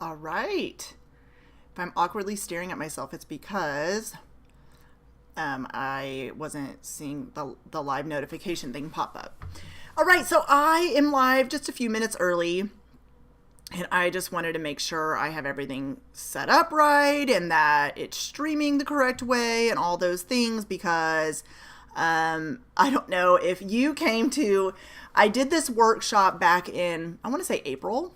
All right. If I'm awkwardly staring at myself, it's because I wasn't seeing the live notification thing pop up. All right, so I am live just a few minutes early, and I just wanted to make sure I have everything set up right and that it's streaming the correct way and all those things because I don't know if you came to, I did this workshop back in, I want to say April.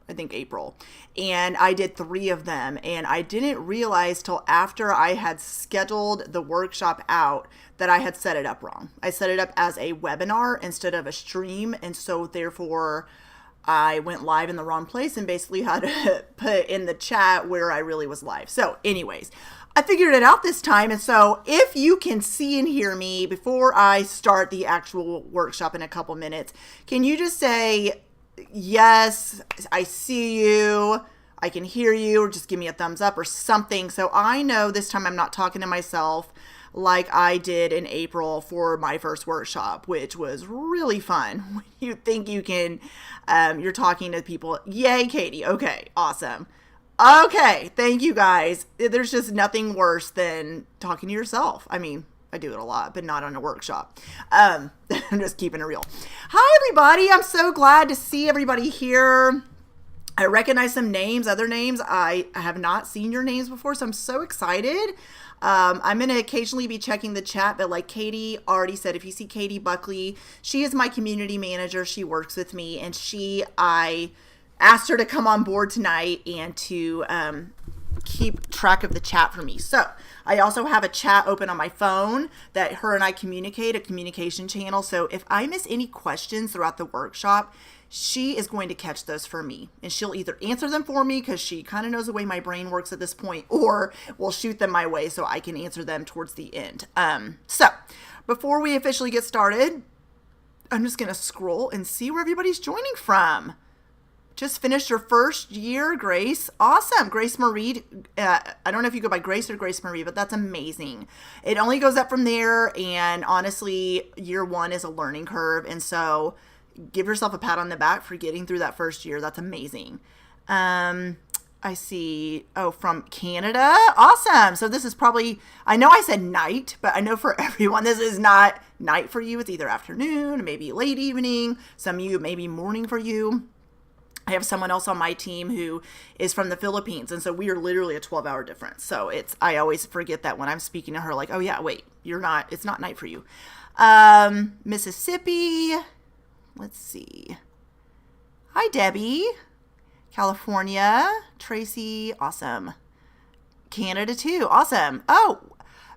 I think April. And I did 3 of them. And I didn't realize till after I had scheduled the workshop out that I had set it up wrong. I set it up as a webinar instead of a stream. And so therefore I went live in the wrong place and basically had to put in the chat where I really was live. So anyways, I figured it out this time. And so if you can see and hear me before I start the actual workshop in a couple minutes, can you just say, yes, I see you, I can hear you, or just give me a thumbs up or something so I know this time I'm not talking to myself like I did in April for my first workshop, which was really fun. When you think you can, you're talking to people. Yay, Katie. Okay, awesome. Okay, thank you guys. There's just nothing worse than talking to yourself. I mean, I do it a lot, but not on a workshop. I'm just keeping it real. Hi, everybody. I'm so glad to see everybody here. I recognize some names, other names. I have not seen your names before, so I'm so excited. I'm going to occasionally be checking the chat, but like Katie already said, if you see Katie Buckley, she is my community manager. She works with me, and I asked her to come on board tonight and to keep track of the chat for me. So I also have a chat open on my phone that her and I communicate, a communication channel. So if I miss any questions throughout the workshop, she is going to catch those for me, and she'll either answer them for me because she kind of knows the way my brain works at this point, or will shoot them my way so I can answer them towards the end. So before we officially get started, I'm just going to scroll and see where everybody's joining from. Just finished your first year, Grace. Awesome. Grace Marie. I don't know if you go by Grace or Grace Marie, but that's amazing. It only goes up from there. And honestly, year 1 is a learning curve. And so give yourself a pat on the back for getting through that first year. That's amazing. I see. Oh, from Canada. Awesome. So this is probably, I know I said night, but I know for everyone, this is not night for you. It's either afternoon, maybe late evening. Some of you, maybe morning for you. I have someone else on my team who is from the Philippines, and so we are literally a 12-hour difference. So I always forget that when I'm speaking to her, like, oh yeah, wait, it's not night for you. Mississippi, let's see. Hi, Debbie. California, Tracy, awesome. Canada too, awesome. Oh,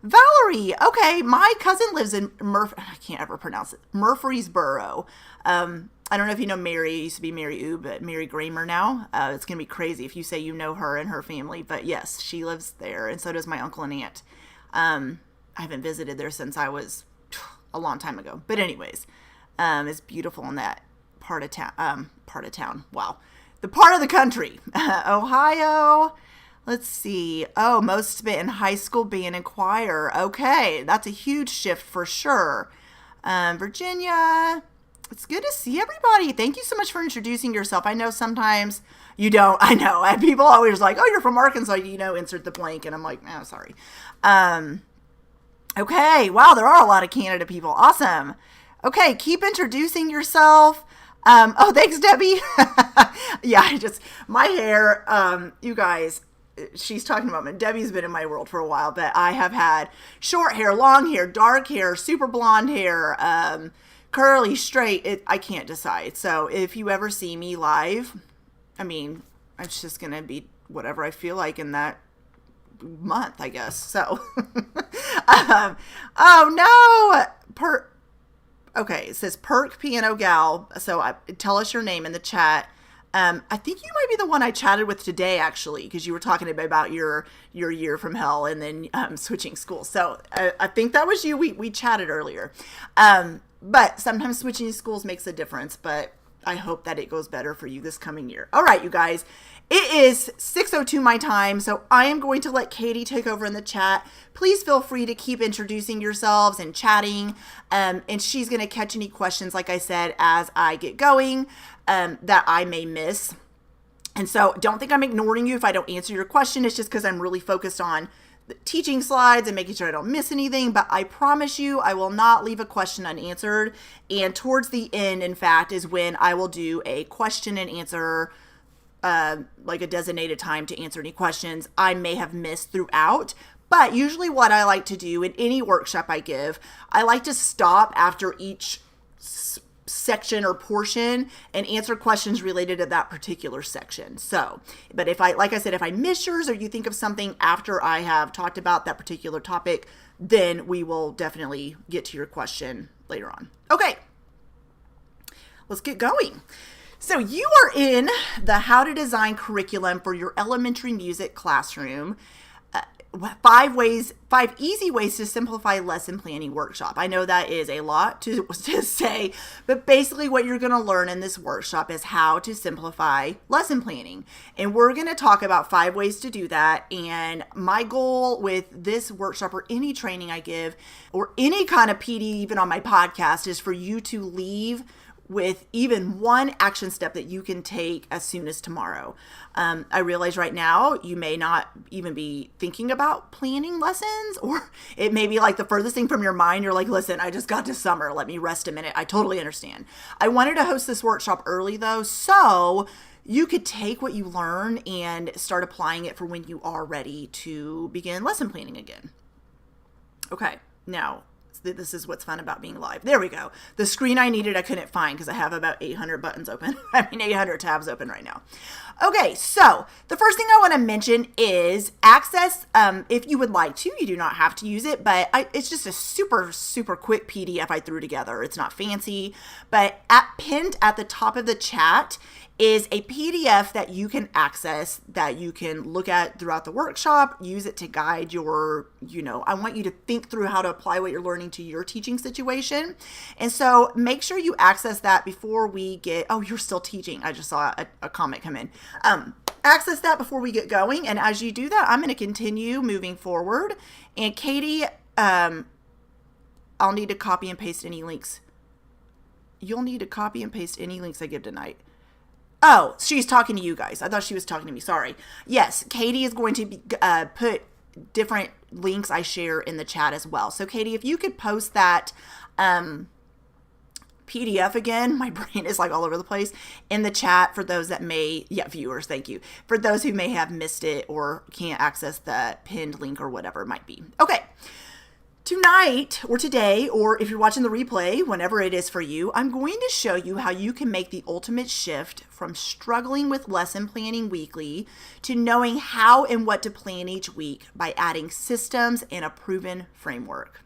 Valerie, okay, my cousin lives in I can't ever pronounce it, Murfreesboro. I don't know if you know Mary. It used to be Mary Ooh, but Mary Gramer now. It's going to be crazy if you say you know her and her family. But yes, she lives there, and so does my uncle and aunt. I haven't visited there since I was a long time ago. But anyways, it's beautiful in that part of town. Wow. The part of the country. Ohio. Let's see. Oh, most of it in high school band and choir. Okay, that's a huge shift for sure. Virginia. It's good to see everybody. Thank you so much for introducing yourself. I know sometimes you don't. I know. And people always like, oh, you're from Arkansas, insert the blank. And I'm like, oh, sorry. Okay. Wow, there are a lot of Canada people. Awesome. Okay, keep introducing yourself. Oh, thanks, Debbie. Yeah, my hair, you guys, she's talking about me. Debbie's been in my world for a while, but I have had short hair, long hair, dark hair, super blonde hair, curly, straight, I can't decide. So if you ever see me live, I mean, it's just going to be whatever I feel like in that month, I guess. So, oh no, okay, it says Perk Piano Gal. So tell us your name in the chat. I think you might be the one I chatted with today, actually, because you were talking about your year from hell and then switching schools. So I think that was you. We chatted earlier. But sometimes switching schools makes a difference, but I hope that it goes better for you this coming year. All right, you guys, it is 6:02 my time, so I am going to let Katie take over in the chat. Please feel free to keep introducing yourselves and chatting, and she's going to catch any questions, like I said, as I get going, that I may miss. And so don't think I'm ignoring you if I don't answer your question. It's just because I'm really focused on the teaching slides and making sure I don't miss anything. But I promise you, I will not leave a question unanswered. And towards the end, in fact, is when I will do a question and answer, like a designated time to answer any questions I may have missed throughout. But usually what I like to do in any workshop I give, I like to stop after each section or portion and answer questions related to that particular section. So, but if I, like I said, if I miss yours or you think of something after I have talked about that particular topic, then we will definitely get to your question later on. Okay, let's get going. So you are in the How to Design curriculum for your elementary music classroom. 5 easy ways to simplify lesson planning workshop. I know that is a lot to say, but basically what you're going to learn in this workshop is how to simplify lesson planning. And we're going to talk about 5 ways to do that. And my goal with this workshop or any training I give or any kind of PD, even on my podcast, is for you to leave with even one action step that you can take as soon as tomorrow. I realize right now you may not even be thinking about planning lessons, or it may be like the furthest thing from your mind. You're like, listen, I just got to summer. Let me rest a minute. I totally understand. I wanted to host this workshop early though, so you could take what you learn and start applying it for when you are ready to begin lesson planning again. Okay, now, this is what's fun about being live. There we go. The screen I needed, I couldn't find because I have about 800 buttons open. 800 tabs open right now. Okay, so the first thing I want to mention is access. If you would like to, you do not have to use it, but it's just a super, super quick PDF I threw together. It's not fancy, but pinned at the top of the chat is a PDF that you can access, that you can look at throughout the workshop, use it to guide your, I want you to think through how to apply what you're learning to your teaching situation. And so make sure you access that before we get, oh, you're still teaching. I just saw a comment come in. Access that before we get going. And as you do that, I'm going to continue moving forward. And Katie, I'll need to copy and paste any links. You'll need to copy and paste any links I give tonight. Oh, she's talking to you guys. I thought she was talking to me. Sorry. Yes, Katie is going to put different links I share in the chat as well. So Katie, if you could post that PDF again, my brain is like all over the place, in the chat for those that may, viewers, thank you. For those who may have missed it or can't access the pinned link or whatever it might be. Okay. Tonight or today, or if you're watching the replay, whenever it is for you, I'm going to show you how you can make the ultimate shift from struggling with lesson planning weekly to knowing how and what to plan each week by adding systems and a proven framework.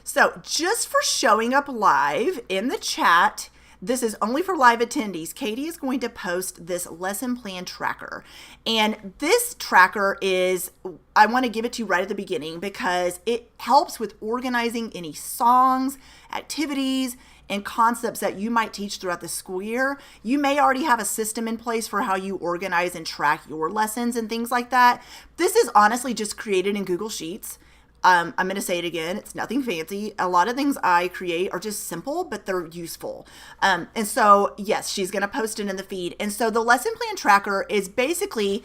So just for showing up live in the chat, this is only for live attendees. Katie is going to post this lesson plan tracker. And this tracker is, I want to give it to you right at the beginning because it helps with organizing any songs, activities, and concepts that you might teach throughout the school year. You may already have a system in place for how you organize and track your lessons and things like that. This is honestly just created in Google Sheets. I'm going to say it again. It's nothing fancy. A lot of things I create are just simple, but they're useful. And so, yes, she's going to post it in the feed. And so the lesson plan tracker is basically,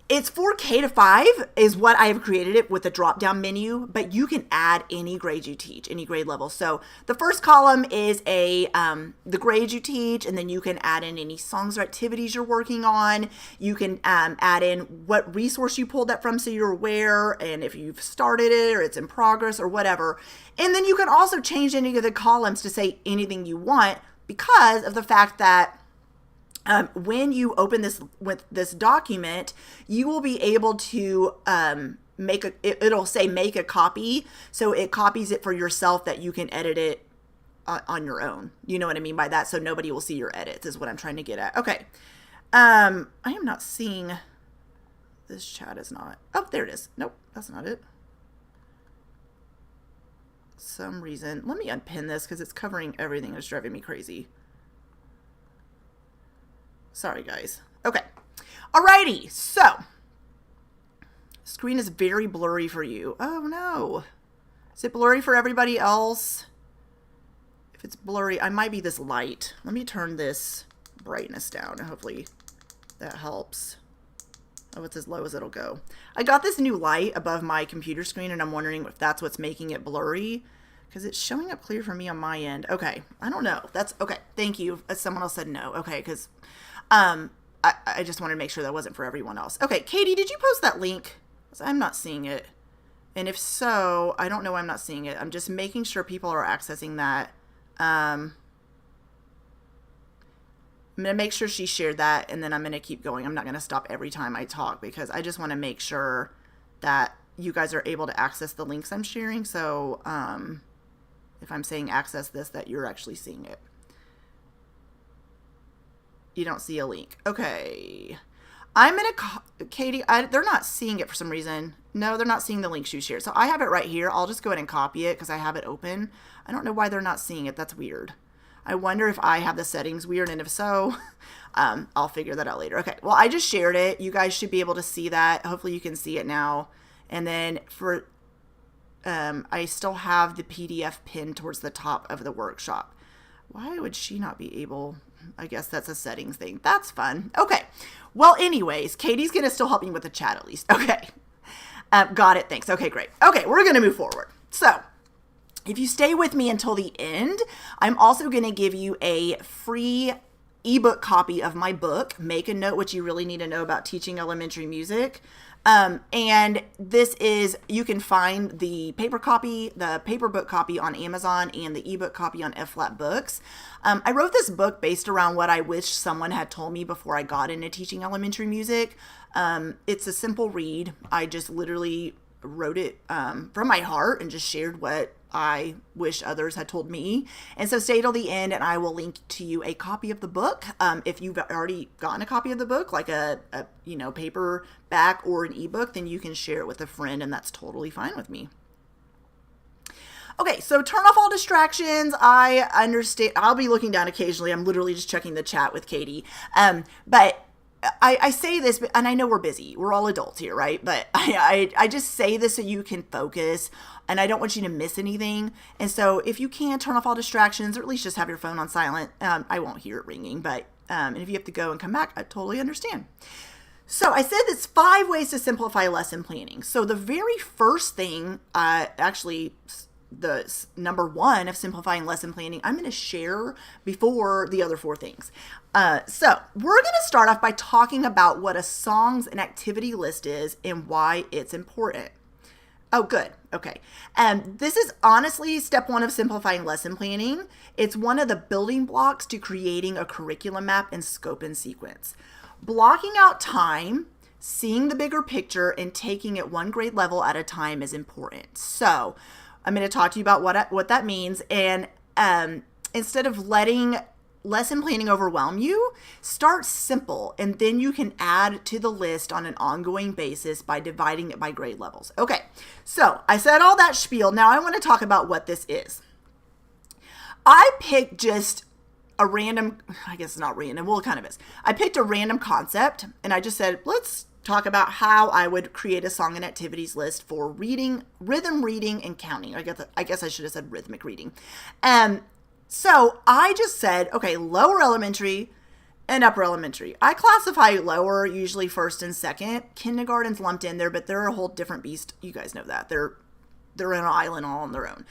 it's for K-5 is what I have created it with a drop-down menu, but you can add any grade you teach, any grade level. So the first column is the grade you teach, and then you can add in any songs or activities you're working on. You can add in what resource you pulled that from so you're aware, and if you've started it or it's in progress or whatever. And then you can also change any of the columns to say anything you want because of the fact that when you open this with this document, you will be able to it'll say make a copy. So it copies it for yourself that you can edit it on your own. You know what I mean by that? So nobody will see your edits is what I'm trying to get at. Okay. I am not seeing, this chat is not, oh, there it is. Nope, that's not it. Some reason, let me unpin this because it's covering everything. It's driving me crazy. Sorry, guys. Okay. Alrighty. So, screen is very blurry for you. Oh, no. Is it blurry for everybody else? If it's blurry, I might be this light. Let me turn this brightness down, and hopefully that helps. Oh, it's as low as it'll go. I got this new light above my computer screen, and I'm wondering if that's what's making it blurry, because it's showing up clear for me on my end. Okay, I don't know. That's okay. Thank you. Someone else said no. Okay, because I just wanted to make sure that wasn't for everyone else. Okay, Katie, did you post that link? 'Cause I'm not seeing it. And if so, I don't know why I'm not seeing it. I'm just making sure people are accessing that. I'm going to make sure she shared that, and then I'm going to keep going. I'm not going to stop every time I talk, because I just want to make sure that you guys are able to access the links I'm sharing. So if I'm saying access this, that you're actually seeing it. You don't see a link. Okay. I'm going to, Katie, they're not seeing it for some reason. No, they're not seeing the links you shared. So I have it right here. I'll just go ahead and copy it because I have it open. I don't know why they're not seeing it. That's weird. I wonder if I have the settings weird, and if so, I'll figure that out later. Okay, well, I just shared it. You guys should be able to see that. Hopefully you can see it now. And then for, I still have the PDF pinned towards the top of the workshop. Why would she not be able? I guess that's a settings thing. That's fun. Okay. Well, anyways, Katie's going to still help me with the chat at least. Okay. Got it. Thanks. Okay, great. Okay, we're going to move forward. So if you stay with me until the end, I'm also going to give you a free ebook copy of my book, Make a Note What You Really Need to Know About Teaching Elementary Music. And this is, you can find the paper copy, the paper book copy on Amazon, and the ebook copy on F-Flat Books. I wrote this book based around what I wish someone had told me before I got into teaching elementary music. It's a simple read. I just literally wrote it from my heart and just shared what I wish others had told me. And so stay till the end, and I will link to you a copy of the book. If you've already gotten a copy of the book, like a paperback or an ebook, then you can share it with a friend, and that's totally fine with me. Okay, so turn off all distractions. I understand. I'll be looking down occasionally. I'm literally just checking the chat with Katie. But I say this, and I know we're busy. We're all adults here, right? But I just say this so you can focus, and I don't want you to miss anything. And so if you can, turn off all distractions, or at least just have your phone on silent. I won't hear it ringing, but and if you have to go and come back, I totally understand. So I said it's 5 ways to simplify lesson planning. So the very first thing, actually, the number 1 of simplifying lesson planning, I'm going to share before the other 4 things. So we're going to start off by talking about what a songs and activity list is and why it's important. Oh, good. Okay. This is honestly step 1 of simplifying lesson planning. It's one of the building blocks to creating a curriculum map and scope and sequence. Blocking out time, seeing the bigger picture, and taking it one grade level at a time is important. So I'm going to talk to you about what that means. And instead of letting lesson planning overwhelm you, start simple, and then you can add to the list on an ongoing basis by dividing it by grade levels. Okay, so I said all that spiel. Now I want to talk about what this is. I picked just a random, I guess it's not random, well, it kind of is. I picked a random concept, and I just said, let's talk about how I would create a song and activities list for reading, rhythm reading, and counting. I guess I should have said rhythmic reading. So I just said, okay, lower elementary and upper elementary. I classify lower usually first and second. Kindergarten's lumped in there, but they're a whole different beast. You guys know that. They're in an island all on their own.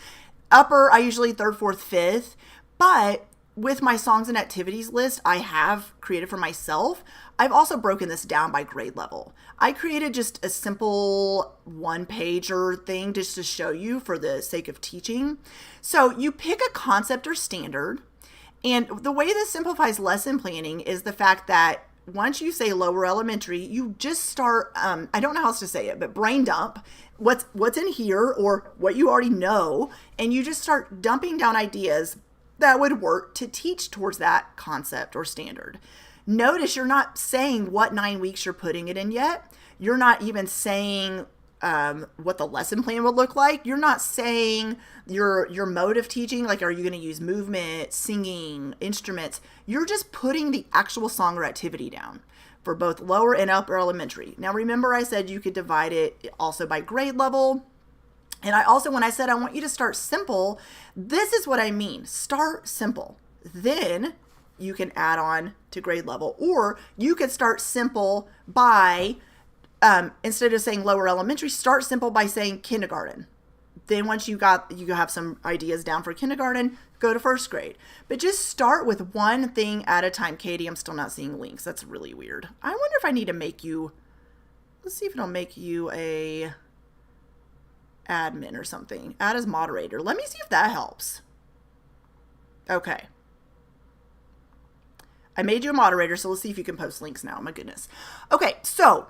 Upper, I usually 3rd, 4th, 5th. But with my songs and activities list I have created for myself, I've also broken this down by grade level. I created just a simple 1-pager thing just to show you for the sake of teaching. So you pick a concept or standard, and the way this simplifies lesson planning is the fact that once you say lower elementary, you just start, I don't know how else to say it, but brain dump what's in here or what you already know, and you just start dumping down ideas that would work to teach towards that concept or standard. Notice you're not saying what 9 weeks you're putting it in yet. You're not even saying what the lesson plan would look like. You're not saying your mode of teaching, like are you going to use movement, singing, instruments. You're just putting the actual song or activity down for both lower and upper elementary. Now remember I said you could divide it also by grade level. And I also, when I said I want you to start simple, this is what I mean. Start simple. Then you can add on to grade level. Or you could start simple by, instead of saying lower elementary, start simple by saying kindergarten. Then once you have some ideas down for kindergarten, go to first grade. But just start with one thing at a time. Katie, I'm still not seeing links. That's really weird. I wonder if I need to make you, let's see if it'll make you a admin or something. Add as moderator. Let me see if that helps. Okay. I made you a moderator, so let's see if you can post links now. My goodness. Okay, so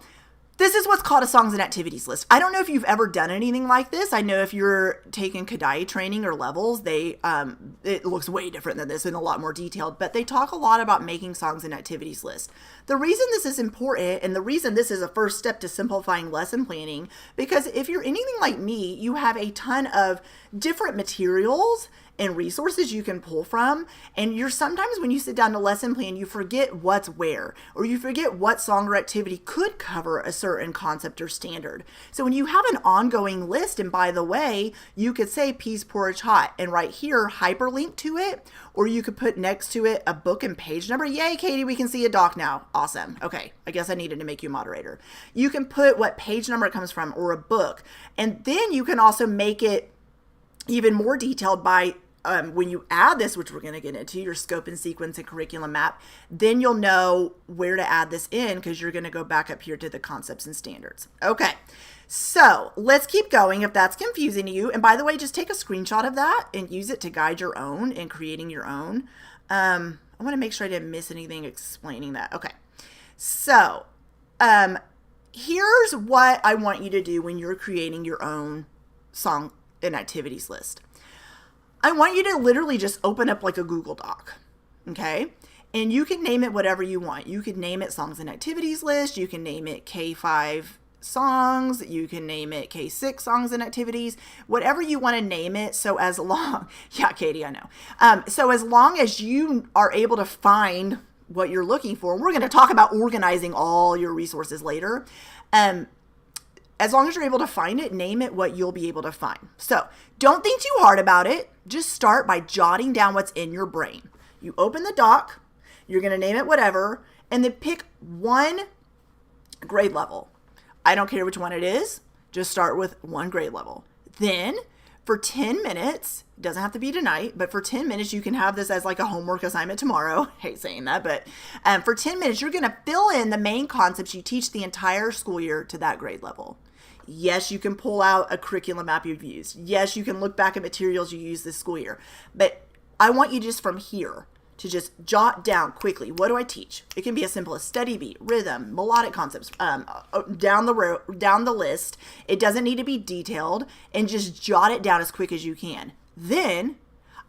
this is what's called a songs and activities list. I don't know if you've ever done anything like this. I know if you're taking Kodály training or levels, it looks way different than this and a lot more detailed, but they talk a lot about making songs and activities lists. The reason this is important and the reason this is a first step to simplifying lesson planning, because if you're anything like me, you have a ton of different materials and resources you can pull from. And sometimes when you sit down to lesson plan, you forget what's where, or you forget what song or activity could cover a certain concept or standard. So when you have an ongoing list, and by the way, you could say peas porridge hot, and right here, hyperlink to it, or you could put next to it a book and page number. Yay, Katie, we can see a doc now. Awesome. Okay, I guess I needed to make you a moderator. You can put what page number it comes from or a book. And then you can also make it even more detailed by when you add this, which we're going to get into, your scope and sequence and curriculum map, then you'll know where to add this in because you're going to go back up here to the concepts and standards. Okay, so let's keep going if that's confusing to you. And by the way, just take a screenshot of that and use it to guide your own in creating your own. I want to make sure I didn't miss anything explaining that. Okay, so here's what I want you to do when you're creating your own song and activities list. I want you to literally just open up like a Google Doc, okay? And you can name it whatever you want. You could name it Songs and Activities List. You can name it K5 Songs. You can name it K6 Songs and Activities. Whatever you want to name it. So as long, yeah, Katie, I know. So as long as you are able to find what you're looking for, and we're going to talk about organizing all your resources later, as long as you're able to find it, name it what you'll be able to find. So don't think too hard about it. Just start by jotting down what's in your brain. You open the doc, you're going to name it whatever, and then pick one grade level. I don't care which one it is. Just start with one grade level. Then for 10 minutes, it doesn't have to be tonight, but for 10 minutes, you can have this as like a homework assignment tomorrow. I hate saying that, but for 10 minutes, you're going to fill in the main concepts you teach the entire school year to that grade level. Yes, you can pull out a curriculum map you've used. Yes, you can look back at materials you used this school year. But I want you just from here to just jot down quickly. What do I teach? It can be as simple as steady beat, rhythm, melodic concepts, down the list. It doesn't need to be detailed, and just jot it down as quick as you can. Then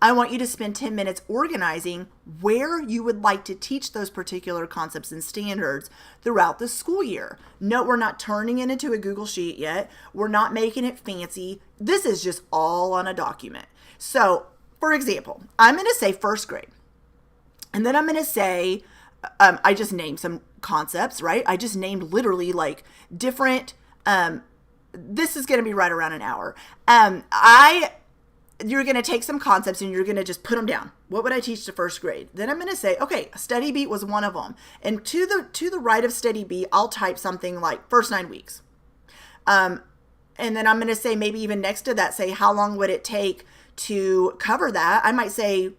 I want you to spend 10 minutes organizing where you would like to teach those particular concepts and standards throughout the school year. Note, we're not turning it into a Google Sheet yet. We're not making it fancy. This is just all on a document. So, for example, I'm going to say first grade. And then I'm going to say, I just named some concepts, right? I just named literally like different, this is going to be right around an hour. You're going to take some concepts and you're going to just put them down. What would I teach to first grade? Then I'm going to say, okay, steady beat was one of them. And to the right of steady beat, I'll type something like first 9 weeks. And then I'm going to say maybe even next to that, say how long would it take to cover that? I might say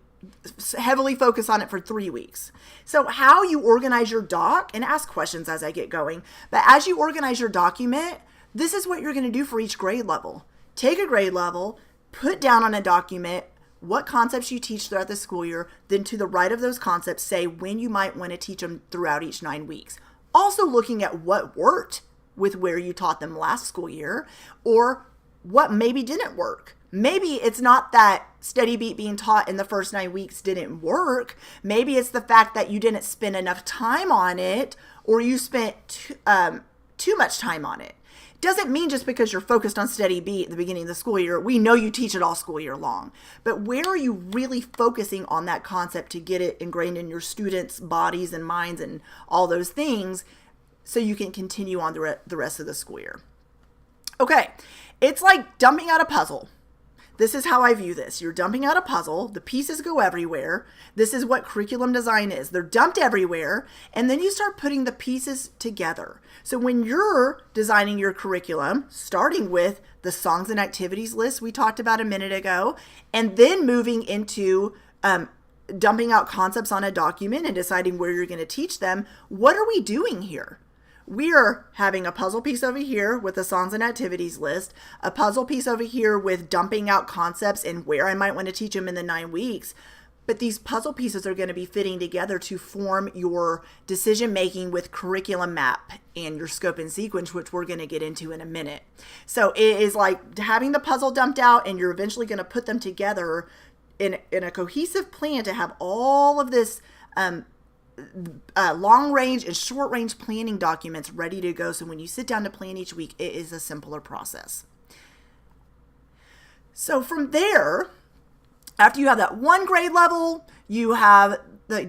heavily focus on it for 3 weeks. So how you organize your doc, and ask questions as I get going, but as you organize your document, this is what you're going to do for each grade level. Take a grade level, put down on a document what concepts you teach throughout the school year, then to the right of those concepts, say when you might want to teach them throughout each 9 weeks. Also looking at what worked with where you taught them last school year, or what maybe didn't work. Maybe it's not that steady beat being taught in the first 9 weeks didn't work. Maybe it's the fact that you didn't spend enough time on it, or you spent too much time on it. Doesn't mean just because you're focused on steady beat at the beginning of the school year, we know you teach it all school year long. But where are you really focusing on that concept to get it ingrained in your students' bodies and minds and all those things so you can continue on the rest of the school year? Okay, it's like dumping out a puzzle. This is how I view this. You're dumping out a puzzle. The pieces go everywhere. This is what curriculum design is. They're dumped everywhere. And then you start putting the pieces together. So when you're designing your curriculum, starting with the songs and activities list we talked about a minute ago, and then moving into dumping out concepts on a document and deciding where you're going to teach them, what are we doing here? We are having a puzzle piece over here with the songs and activities list, a puzzle piece over here with dumping out concepts and where I might want to teach them in the 9 weeks. But these puzzle pieces are going to be fitting together to form your decision making with curriculum map and your scope and sequence, which we're going to get into in a minute. So it is like having the puzzle dumped out, and you're eventually going to put them together in a cohesive plan to have all of this long range and short range planning documents ready to go. So when you sit down to plan each week, it is a simpler process. So from there, after you have that one grade level, you have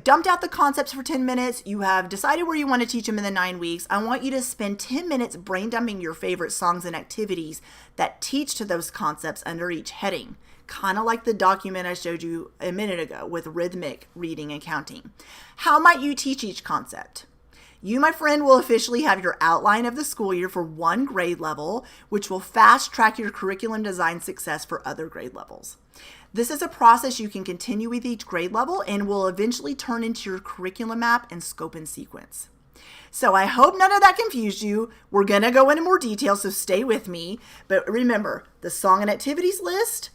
dumped out the concepts for 10 minutes, you have decided where you want to teach them in the 9 weeks. I want you to spend 10 minutes brain dumping your favorite songs and activities that teach to those concepts under each heading. Kind of like the document I showed you a minute ago with rhythmic, reading, and counting. How might you teach each concept? You, my friend, will officially have your outline of the school year for one grade level, which will fast track your curriculum design success for other grade levels. This is a process you can continue with each grade level and will eventually turn into your curriculum map and scope and sequence. So I hope none of that confused you. We're going to go into more detail, so stay with me. But remember, the song and activities list,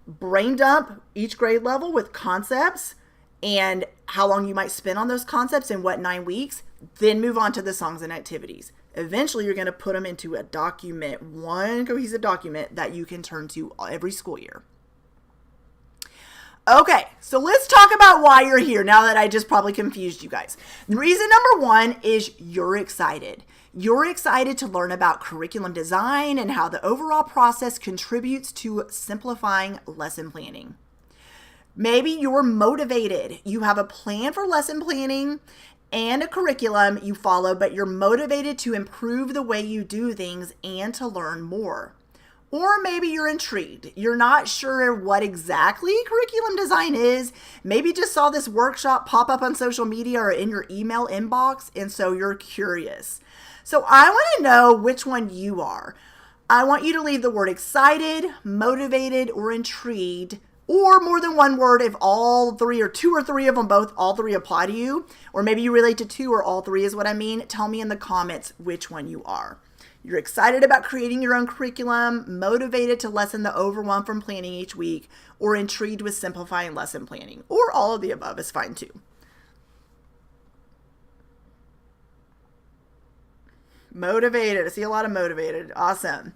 brain dump each grade level with concepts and how long you might spend on those concepts in what 9 weeks, then move on to the songs and activities. Eventually, you're going to put them into a document, one cohesive document that you can turn to every school year. Okay, so let's talk about why you're here now that I just probably confused you guys. The reason number one is you're excited. You're excited to learn about curriculum design and how the overall process contributes to simplifying lesson planning. Maybe you're motivated. You have a plan for lesson planning and a curriculum you follow, but you're motivated to improve the way you do things and to learn more. Or maybe you're intrigued. You're not sure what exactly curriculum design is. Maybe just saw this workshop pop up on social media or in your email inbox, and so you're curious. So I want to know which one you are. I want you to leave the word excited, motivated, or intrigued, or more than one word if all three or two or three of them both, all three apply to you. Or maybe you relate to two or all three is what I mean. Tell me in the comments which one you are. You're excited about creating your own curriculum, motivated to lessen the overwhelm from planning each week, or intrigued with simplifying lesson planning, or all of the above is fine too. Motivated. I see a lot of motivated. Awesome.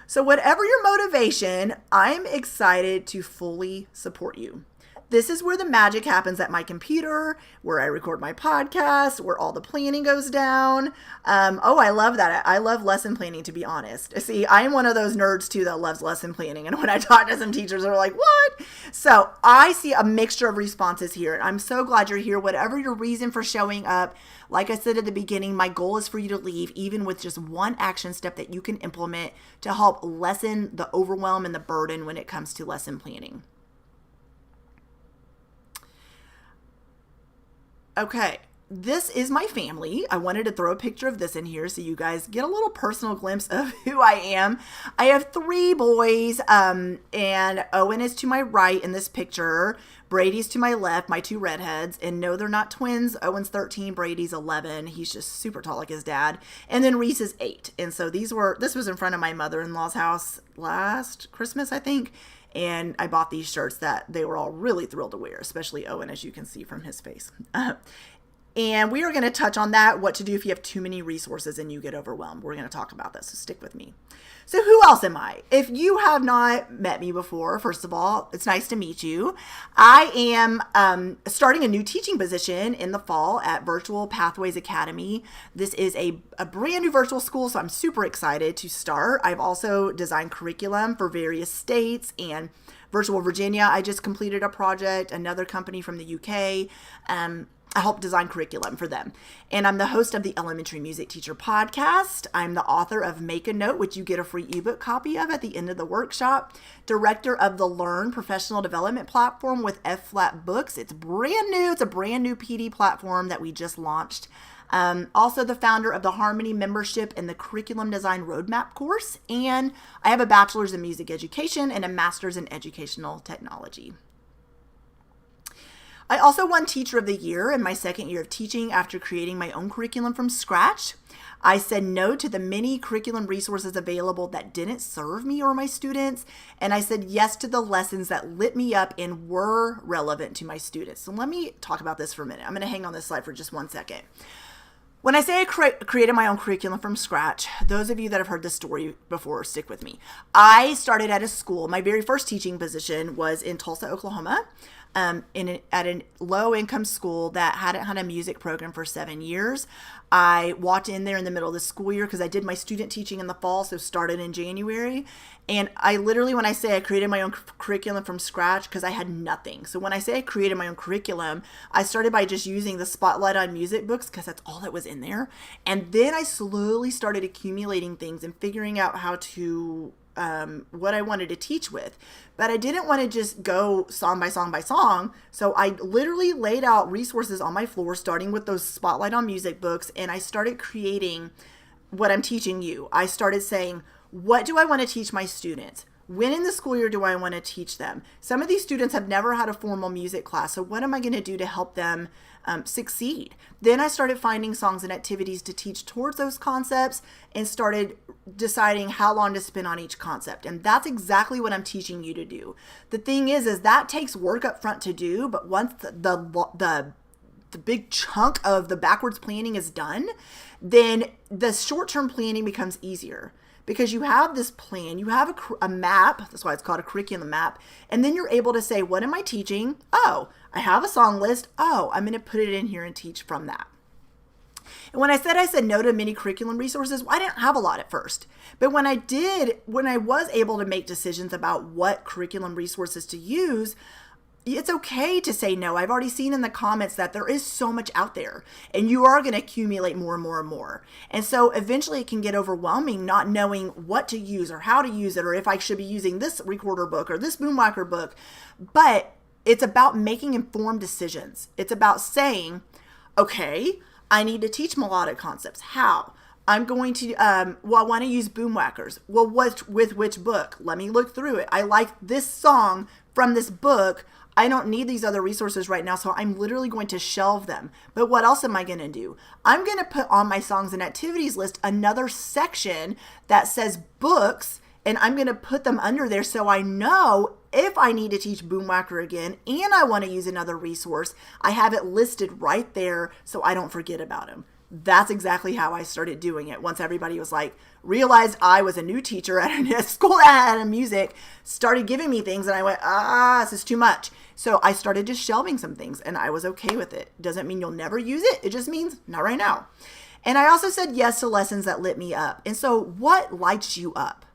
So whatever your motivation, I'm excited to fully support you. This is where the magic happens at my computer, where I record my podcast, where all the planning goes down. I love that. I love lesson planning, to be honest. See, I am one of those nerds too that loves lesson planning. And when I talk to some teachers, they're like, what? So I see a mixture of responses here. And I'm so glad you're here. Whatever your reason for showing up, like I said at the beginning, my goal is for you to leave even with just one action step that you can implement to help lessen the overwhelm and the burden when it comes to lesson planning. Okay, this is my family. I wanted to throw a picture of this in here so you guys get a little personal glimpse of who I am. I have 3 boys, and Owen is to my right in this picture. Brady's to my left, my 2 redheads. And no, they're not twins. Owen's 13, Brady's 11. He's just super tall like his dad. And then Reese is 8. And so this was in front of my mother-in-law's house last Christmas, I think. And I bought these shirts that they were all really thrilled to wear, especially Owen, as you can see from his face. And we are going to touch on that, what to do if you have too many resources and you get overwhelmed. We're going to talk about this, so stick with me. So who else am I? If you have not met me before, first of all, it's nice to meet you. I am starting a new teaching position in the fall at Virtual Pathways Academy. This is a brand new virtual school, so I'm super excited to start. I've also designed curriculum for various states and Virtual Virginia. I just completed a project, another company from the UK. I help design curriculum for them. And I'm the host of the Elementary Music Teacher Podcast. I'm the author of Make a Note, which you get a free ebook copy of at the end of the workshop. Director of the Learn Professional Development Platform with F-Flat Books. It's brand new. It's a brand new PD platform that we just launched. Also the founder of the Harmony Membership and the Curriculum Design Roadmap course. And I have a bachelor's in music education and a master's in educational technology. I also won Teacher of the Year in my second year of teaching after creating my own curriculum from scratch. I said no to the many curriculum resources available that didn't serve me or my students, and I said yes to the lessons that lit me up and were relevant to my students. So let me talk about this for a minute. I'm going to hang on this slide for just 1 second. When I say I created my own curriculum from scratch, those of you that have heard this story before, stick with me. I started at a school. My very first teaching position was in Tulsa, Oklahoma. At a low-income school that hadn't had a music program for 7 years. I walked in there in the middle of the school year because I did my student teaching in the fall, so started in January. And I literally, when I say I created my own curriculum from scratch, because I had nothing. So when I say I created my own curriculum, I started by just using the Spotlight on Music books because that's all that was in there. And then I slowly started accumulating things and figuring out how to what I wanted to teach with. But I didn't want to just go song by song by song. So I literally laid out resources on my floor, starting with those Spotlight on Music books. And I started creating what I'm teaching you. I started saying, what do I want to teach my students? When in the school year do I want to teach them? Some of these students have never had a formal music class. So what am I going to do to help them succeed? Then I started finding songs and activities to teach towards those concepts and started deciding how long to spend on each concept. And that's exactly what I'm teaching you to do. The thing is that takes work up front to do, but once the big chunk of the backwards planning is done, then the short-term planning becomes easier. Because you have this plan, you have a map, that's why it's called a curriculum map, and then you're able to say, what am I teaching? Oh, I have a song list. Oh, I'm going to put it in here and teach from that. And when I said no to many curriculum resources, well, I didn't have a lot at first. But when I was able to make decisions about what curriculum resources to use, it's okay to say no. I've already seen in the comments that there is so much out there and you are going to accumulate more and more and more. And so eventually it can get overwhelming not knowing what to use or how to use it or if I should be using this recorder book or this Boomwhacker book. But it's about making informed decisions. It's about saying, okay, I need to teach melodic concepts. How? I'm going to, I want to use Boomwhackers. Well, with which book? Let me look through it. I like this song from this book. I don't need these other resources right now, so I'm literally going to shelve them. But what else am I going to do? I'm going to put on my songs and activities list another section that says books, and I'm going to put them under there so I know if I need to teach Boomwhacker again and I want to use another resource, I have it listed right there so I don't forget about them. That's exactly how I started doing it. Once everybody was realized I was a new teacher at a school that had music, started giving me things, and I went, this is too much. So I started just shelving some things, and I was okay with it. Doesn't mean you'll never use it. It just means not right now. And I also said yes to lessons that lit me up. And so what lights you up?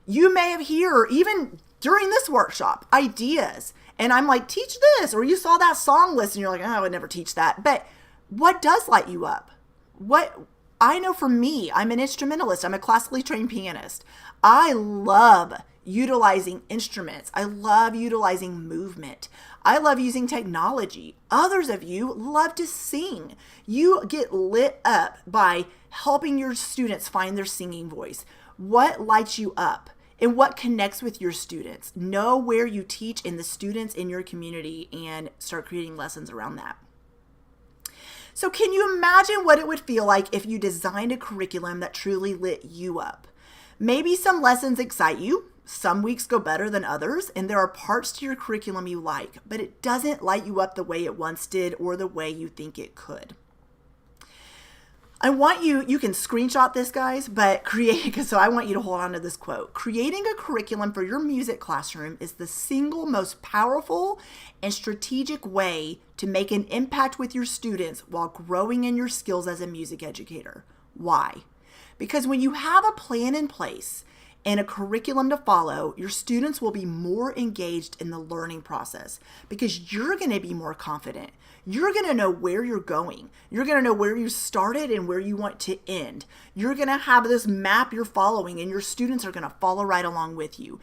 You may have heard, even during this workshop, ideas. And I'm like, teach this. Or you saw that song list, and you're like, I would never teach that. But what does light you up? What I know for me, I'm an instrumentalist. I'm a classically trained pianist. I love utilizing instruments. I love utilizing movement. I love using technology. Others of you love to sing. You get lit up by helping your students find their singing voice. What lights you up? And what connects with your students? Know where you teach and the students in your community and start creating lessons around that. So can you imagine what it would feel like if you designed a curriculum that truly lit you up? Maybe some lessons excite you, some weeks go better than others, and there are parts to your curriculum you like, but it doesn't light you up the way it once did or the way you think it could. I want you can screenshot this, guys, but so I want you to hold on to this quote. Creating a curriculum for your music classroom is the single most powerful and strategic way to make an impact with your students while growing in your skills as a music educator. Why? Because when you have a plan in place and a curriculum to follow, your students will be more engaged in the learning process because you're going to be more confident. You're going to know where you're going. You're going to know where you started and where you want to end. You're going to have this map you're following, and your students are going to follow right along with you.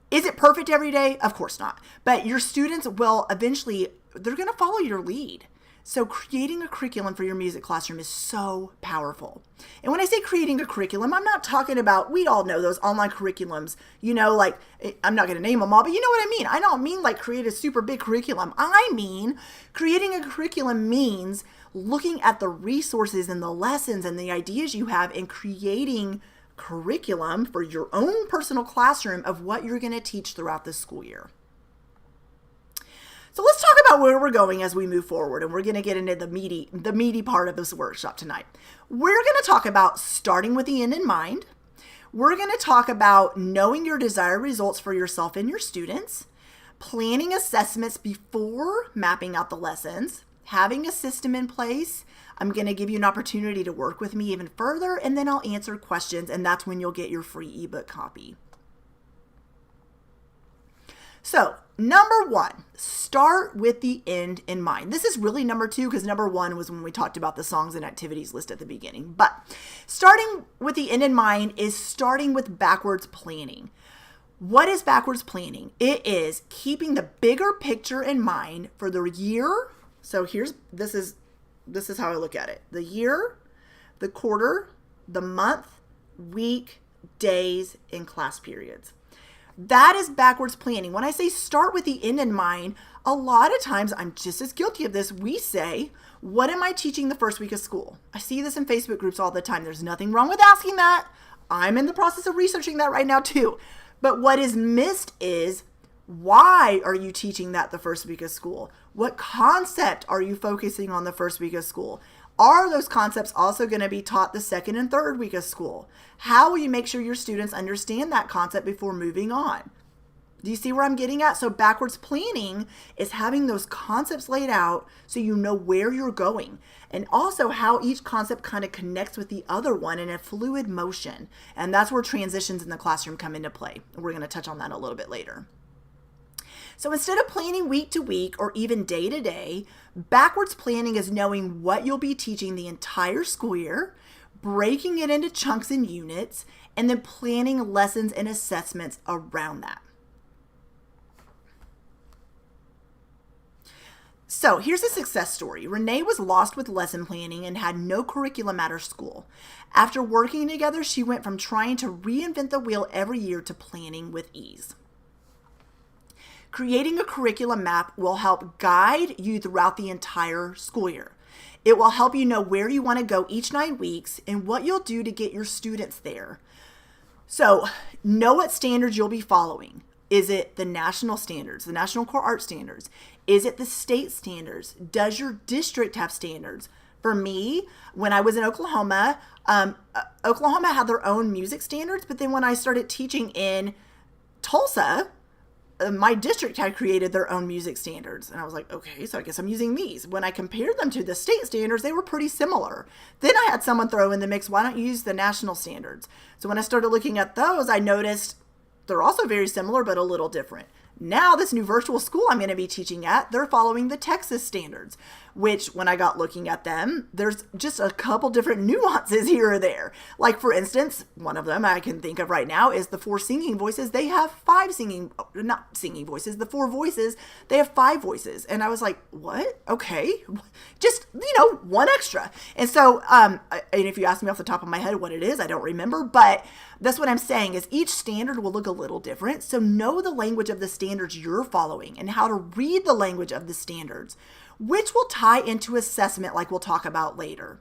Is it perfect every day? Of course not. But your students will eventually, they're going to follow your lead. So creating a curriculum for your music classroom is so powerful. And when I say creating a curriculum, I'm not talking about, we all know those online curriculums, like, I'm not going to name them all, but you know what I mean. I don't mean like create a super big curriculum. I mean, creating a curriculum means looking at the resources and the lessons and the ideas you have and creating curriculum for your own personal classroom of what you're going to teach throughout the school year. So let's talk about where we're going as we move forward, and we're going to get into the meaty part of this workshop tonight. We're going to talk about starting with the end in mind. We're going to talk about knowing your desired results for yourself and your students, planning assessments before mapping out the lessons, having a system in place. I'm going to give you an opportunity to work with me even further, and then I'll answer questions, and that's when you'll get your free ebook copy. So, number one, start with the end in mind. This is really number two because number one was when we talked about the songs and activities list at the beginning. But starting with the end in mind is starting with backwards planning. What is backwards planning? It is keeping the bigger picture in mind for the year. So this is how I look at it. The year, the quarter, the month, week, days, and class periods. That is backwards planning. When I say start with the end in mind, a lot of times I'm just as guilty of this. We say, what am I teaching the first week of school? I see this in Facebook groups all the time. There's nothing wrong with asking that. I'm in the process of researching that right now too. But what is missed is, why are you teaching that the first week of school? What concept are you focusing on the first week of school? Are those concepts also going to be taught the second and third week of school? How will you make sure your students understand that concept before moving on? Do you see where I'm getting at? So backwards planning is having those concepts laid out so you know where you're going, and also how each concept kind of connects with the other one in a fluid motion. And that's where transitions in the classroom come into play. We're going to touch on that a little bit later. So instead of planning week to week or even day to day, backwards planning is knowing what you'll be teaching the entire school year, breaking it into chunks and units, and then planning lessons and assessments around that. So here's a success story. Renee was lost with lesson planning and had no curriculum at her school. After working together, she went from trying to reinvent the wheel every year to planning with ease. Creating a curriculum map will help guide you throughout the entire school year. It will help you know where you want to go each 9 weeks and what you'll do to get your students there. So know what standards you'll be following. Is it the national standards, the National Core Art Standards? Is it the state standards? Does your district have standards? For me, when I was in Oklahoma, Oklahoma had their own music standards, but then when I started teaching in Tulsa, my district had created their own music standards. And I was like, okay, so I guess I'm using these. When I compared them to the state standards, they were pretty similar. Then I had someone throw in the mix, why don't you use the national standards? So when I started looking at those, I noticed they're also very similar, but a little different. Now, this new virtual school I'm going to be teaching at, they're following the Texas standards, which when I got looking at them, there's just a couple different nuances here or there. Like, for instance, one of them I can think of right now is the 4 singing voices. They have 5 not singing voices, the 4 voices, they have 5 voices. And I was like, what? Okay. Just, 1 extra. And so, and if you ask me off the top of my head what it is, I don't remember, but that's what I'm saying is each standard will look a little different. So know the language of the standards you're following and how to read the language of the standards, which will tie into assessment like we'll talk about later.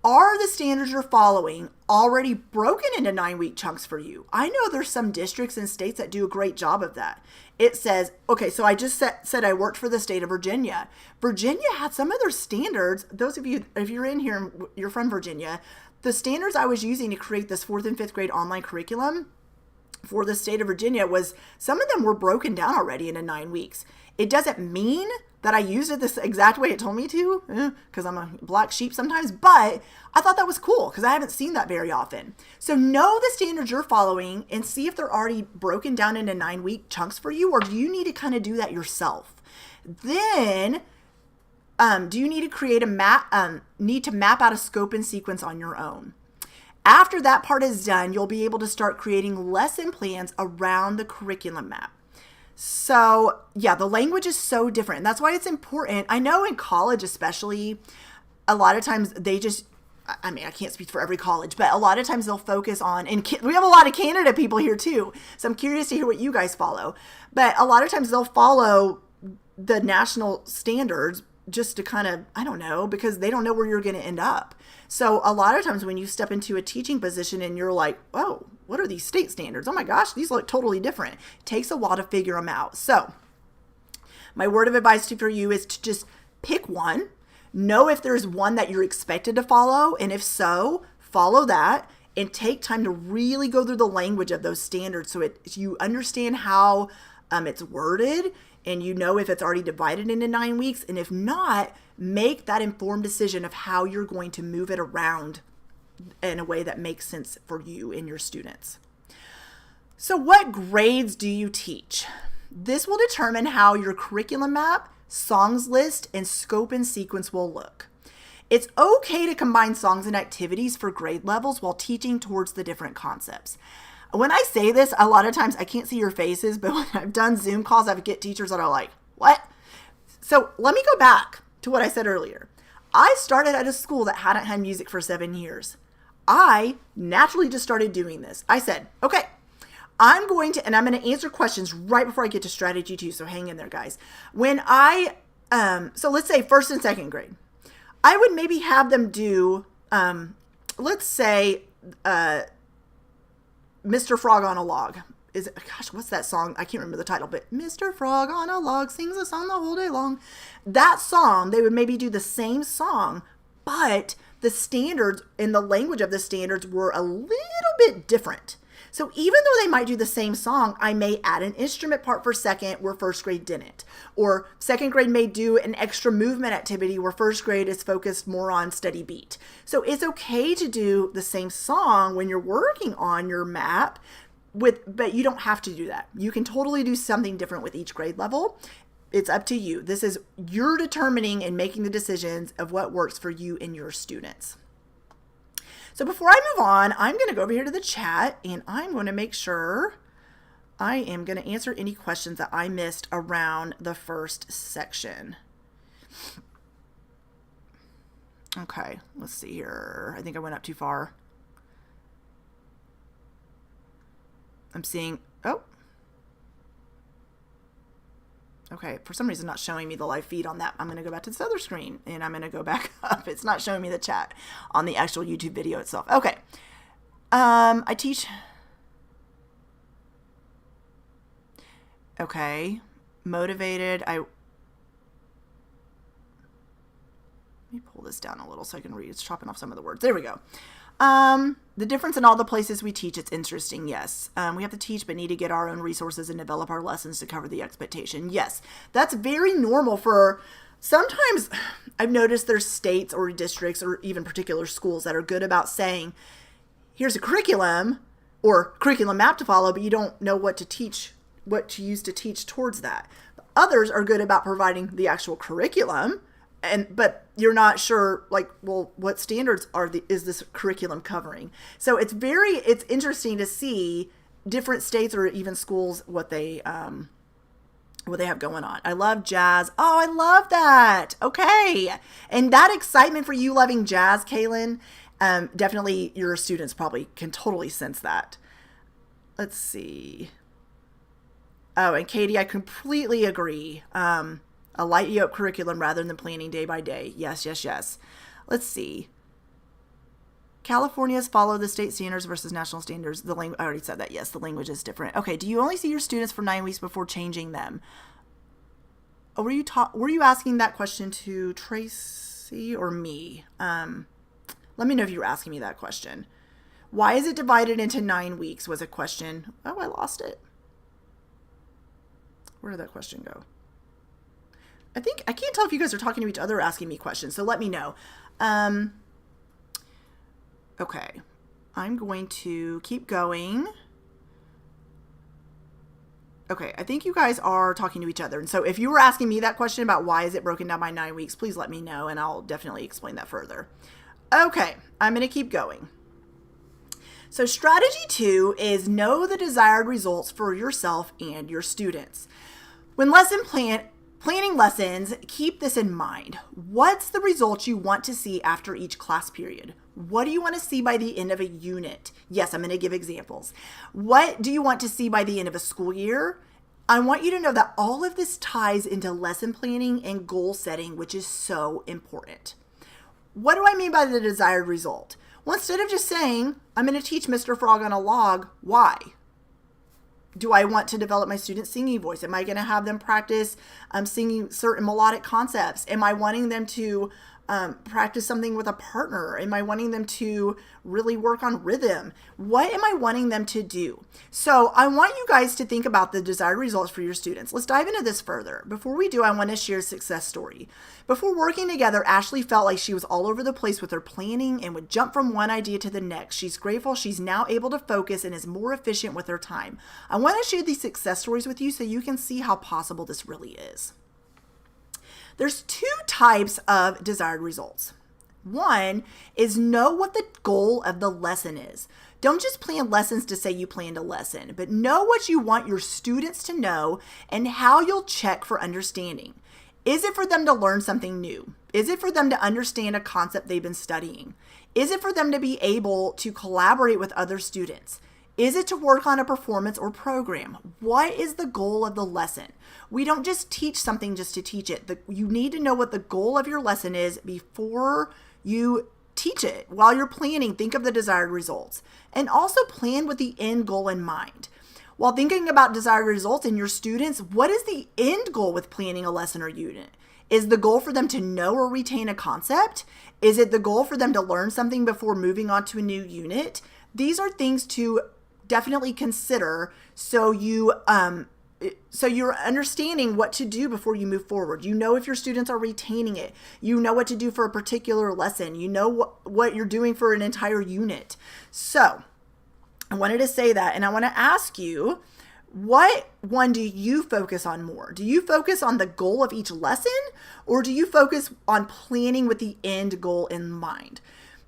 Are the standards you're following already broken into 9-week chunks for you? I know there's some districts and states that do a great job of that. It says, okay, so I just said I worked for the state of Virginia. Virginia had some of their standards. Those of you, if you're in here and you're from Virginia, the standards I was using to create this 4th and 5th grade online curriculum, for the state of Virginia was some of them were broken down already into 9 weeks. It doesn't mean that I used it this exact way it told me to, because I'm a black sheep sometimes, but I thought that was cool because I haven't seen that very often. So know the standards you're following and see if they're already broken down into 9-week chunks for you, or do you need to kind of do that yourself? Then, do you need to create a map, need to map out a scope and sequence on your own? After that part is done, you'll be able to start creating lesson plans around the curriculum map. So yeah, the language is so different. And that's why it's important. I know in college, especially, a lot of times they just, I mean, I can't speak for every college, but a lot of times they'll focus on, and we have a lot of Canada people here too. So I'm curious to hear what you guys follow. But a lot of times they'll follow the national standards just to kind of, I don't know, because they don't know where you're going to end up. So a lot of times when you step into a teaching position and you're like, oh, what are these state standards? Oh my gosh, these look totally different. It takes a while to figure them out. So my word of advice for you is to just pick one. Know if there's one that you're expected to follow. And if so, follow that and take time to really go through the language of those standards so you understand how it's worded, and you know if it's already divided into 9 weeks. And if not, make that informed decision of how you're going to move it around in a way that makes sense for you and your students. So what grades do you teach? This will determine how your curriculum map, songs list, and scope and sequence will look. It's okay to combine songs and activities for grade levels while teaching towards the different concepts. When I say this, a lot of times I can't see your faces, but when I've done Zoom calls, I get teachers that are like, what? So let me go back to what I said earlier. I started at a school that hadn't had music for 7 years. I naturally just started doing this. I said, okay, I'm going to answer questions right before I get to strategy 2. So hang in there, guys. When so let's say first and second grade, I would maybe have them do, let's say, Mr. Frog on a Log. Gosh, what's that song? I can't remember the title, but Mr. Frog on a log sings a song the whole day long. That song, they would maybe do the same song, but the standards and the language of the standards were a little bit different. So even though they might do the same song, I may add an instrument part for second where first grade didn't. Or second grade may do an extra movement activity where first grade is focused more on steady beat. So it's okay to do the same song when you're working on your map, but you don't have to do that. You can totally do something different with each grade level. It's up to you. This is you're determining and making the decisions of what works for you and your students. So before I move on, I'm going to go over here to the chat and I'm going to make sure I am going to answer any questions that I missed around the first section. Okay, let's see here. I think I went up too far. I'm seeing, okay, for some reason not showing me the live feed on that. I'm going to go back to this other screen and I'm going to go back up. It's not showing me the chat on the actual YouTube video itself. Okay. I teach. Okay. Motivated. Let me pull this down a little so I can read. It's chopping off some of the words. There we go. The difference in all the places we teach, it's interesting. Yes. We have to teach, but need to get our own resources and develop our lessons to cover the expectation. Yes. That's very normal for sometimes I've noticed there's states or districts or even particular schools that are good about saying, here's a curriculum or curriculum map to follow, but you don't know what to teach, what to use to teach towards that. Others are good about providing the actual curriculum, but you're not sure, like, well, what standards is this curriculum covering? So it's interesting to see different states or even schools what they have going on. I love jazz. Oh, I love that. Okay, and that excitement for you loving jazz, Kaylin, definitely your students probably can totally sense that. Let's see. Oh, and Katie, I completely agree. A light yoke curriculum rather than planning day by day. Yes, yes, yes. Let's see. California's follow the state standards versus national standards. I already said that. Yes, the language is different. Okay, do you only see your students for 9 weeks before changing them? Oh, were you asking that question to Tracy or me? Let me know if you were asking me that question. Why is it divided into 9 weeks was a question. Oh, I lost it. Where did that question go? I can't tell if you guys are talking to each other or asking me questions, so let me know. Okay, I'm going to keep going. Okay, I think you guys are talking to each other. And so if you were asking me that question about why is it broken down by 9 weeks, please let me know and I'll definitely explain that further. Okay, I'm going to keep going. So strategy 2 is know the desired results for yourself and your students. When planning lessons, keep this in mind. What's the results you want to see after each class period? What do you want to see by the end of a unit? Yes, I'm going to give examples. What do you want to see by the end of a school year? I want you to know that all of this ties into lesson planning and goal setting, which is so important. What do I mean by the desired result? Well, instead of just saying, I'm going to teach Mr. Frog on a log, why? Do I want to develop my students' singing voice? Am I going to have them practice singing certain melodic concepts? Am I wanting them to practice something with a partner? Am I wanting them to really work on rhythm? What am I wanting them to do? So I want you guys to think about the desired results for your students. Let's dive into this further. Before we do, I want to share a success story. Before working together, Ashley felt like she was all over the place with her planning and would jump from one idea to the next. She's grateful she's now able to focus and is more efficient with her time. I want to share these success stories with you so you can see how possible this really is. There's 2 types of desired results. One is know what the goal of the lesson is. Don't just plan lessons to say you planned a lesson, but know what you want your students to know and how you'll check for understanding. Is it for them to learn something new? Is it for them to understand a concept they've been studying? Is it for them to be able to collaborate with other students? Is it to work on a performance or program? What is the goal of the lesson? We don't just teach something just to teach it. You need to know what the goal of your lesson is before you teach it. While you're planning, think of the desired results. And also plan with the end goal in mind. While thinking about desired results in your students, what is the end goal with planning a lesson or unit? Is the goal for them to know or retain a concept? Is it the goal for them to learn something before moving on to a new unit? These are things to definitely consider so you're understanding what to do before you move forward. You know if your students are retaining it. You know what to do for a particular lesson. You know what you're doing for an entire unit. So I wanted to say that, and I want to ask you, what one do you focus on more? Do you focus on the goal of each lesson, or do you focus on planning with the end goal in mind?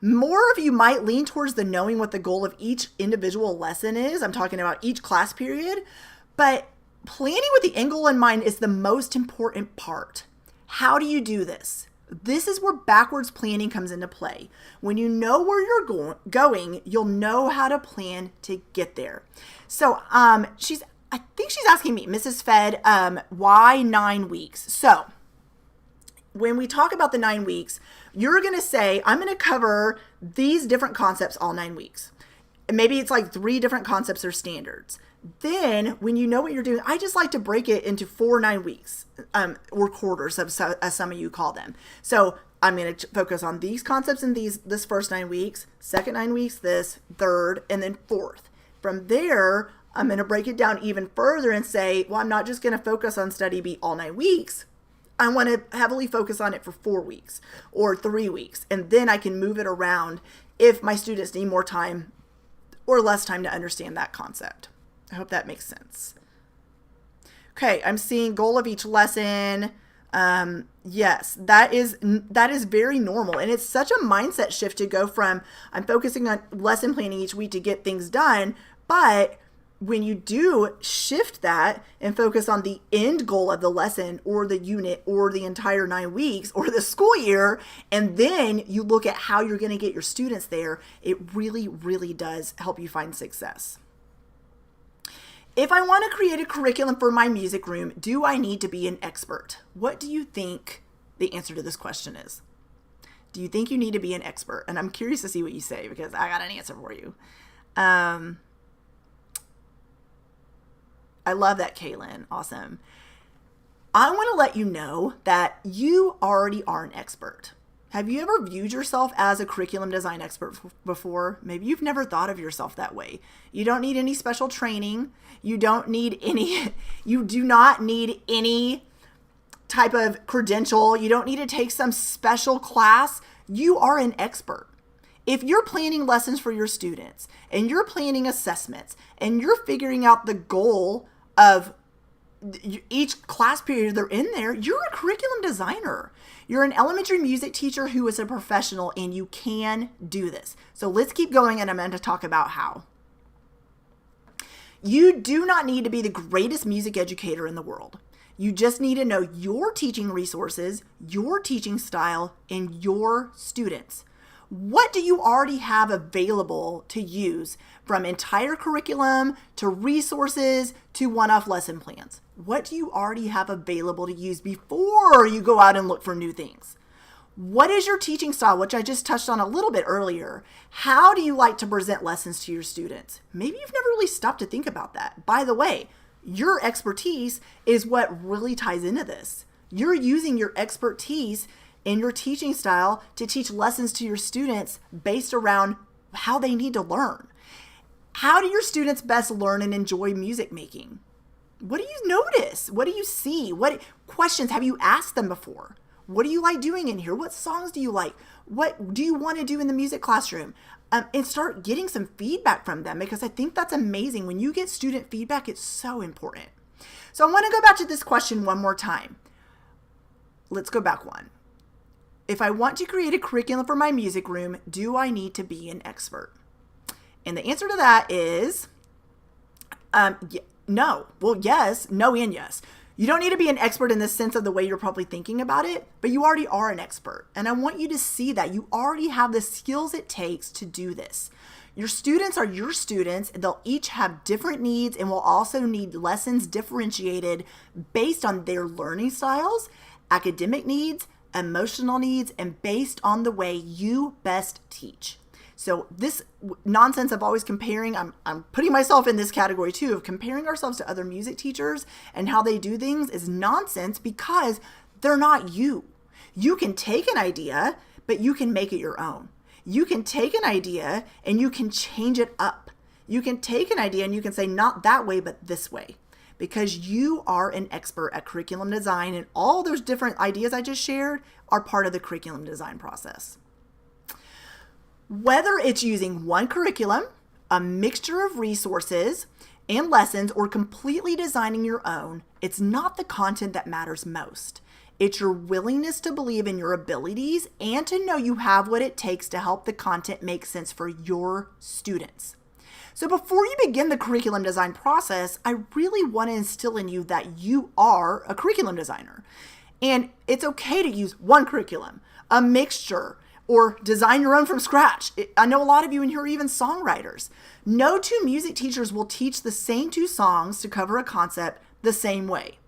More of you might lean towards the knowing what the goal of each individual lesson is. I'm talking about each class period, but planning with the end goal in mind is the most important part. How do you do this? This is where backwards planning comes into play. When you know where you're going, you'll know how to plan to get there. So I think she's asking me, Mrs. Fed, why 9 weeks? So when we talk about the 9 weeks, you're going to say, I'm going to cover these different concepts all 9 weeks. And maybe it's like 3 different concepts or standards. Then when you know what you're doing, I just like to break it into 4 9 weeks or quarters, as some of you call them. So I'm going to focus on these concepts in this first 9 weeks, second 9 weeks, this, third, and then fourth. From there, I'm going to break it down even further and say, well, I'm not just going to focus on study beat all 9 weeks. I want to heavily focus on it for 4 weeks or 3 weeks. And then I can move it around if my students need more time or less time to understand that concept. I hope that makes sense. Okay, I'm seeing goal of each lesson. Yes, that is very normal. And it's such a mindset shift to go from I'm focusing on lesson planning each week to get things done. But when you do shift that and focus on the end goal of the lesson or the unit or the entire 9 weeks or the school year, and then you look at how you're going to get your students there, it really, really does help you find success. If I want to create a curriculum for my music room, do I need to be an expert? What do you think the answer to this question is? Do you think you need to be an expert? And I'm curious to see what you say because I got an answer for you. I love that, Kaylin. Awesome. I want to let you know that you already are an expert. Have you ever viewed yourself as a curriculum design expert before? Maybe you've never thought of yourself that way. You don't need any special training. You do not need any type of credential. You don't need to take some special class. You are an expert. If you're planning lessons for your students and you're planning assessments and you're figuring out the goal of each class period they're in there, you're a curriculum designer. You're an elementary music teacher who is a professional, and you can do this. So let's keep going, and I'm going to talk about how. You do not need to be the greatest music educator in the world. You just need to know your teaching resources, your teaching style, and your students. What do you already have available to use, from entire curriculum to resources to one-off lesson plans? What do you already have available to use before you go out and look for new things? What is your teaching style, which I just touched on a little bit earlier? How do you like to present lessons to your students? Maybe you've never really stopped to think about that. By the way, your expertise is what really ties into this. You're using your expertise in your teaching style to teach lessons to your students based around how they need to learn. How do your students best learn and enjoy music making? What do you notice? What do you see? What questions have you asked them before? What do you like doing in here? What songs do you like? What do you want to do in the music classroom? And start getting some feedback from them, because I think that's amazing. When you get student feedback, it's so important. So I want to go back to this question one more time. Let's go back one. If I want to create a curriculum for my music room, do I need to be an expert? And the answer to that is no. Well, yes, no, and yes. You don't need to be an expert in the sense of the way you're probably thinking about it, but you already are an expert. And I want you to see that you already have the skills it takes to do this. Your students are your students. They'll each have different needs and will also need lessons differentiated based on their learning styles, academic needs, emotional needs, and based on the way you best teach. So this nonsense of always comparing, I'm putting myself in this category too, of comparing ourselves to other music teachers and how they do things is nonsense, because they're not you. You can take an idea, but you can make it your own. You can take an idea and you can change it up. You can take an idea and you can say, not that way, but this way. Because you are an expert at curriculum design, and all those different ideas I just shared are part of the curriculum design process. Whether it's using one curriculum, a mixture of resources and lessons, or completely designing your own, it's not the content that matters most. It's your willingness to believe in your abilities and to know you have what it takes to help the content make sense for your students. So before you begin the curriculum design process, I really want to instill in you that you are a curriculum designer. And it's okay to use one curriculum, a mixture, or design your own from scratch. I know a lot of you in here are even songwriters. No two music teachers will teach the same two songs to cover a concept the same way.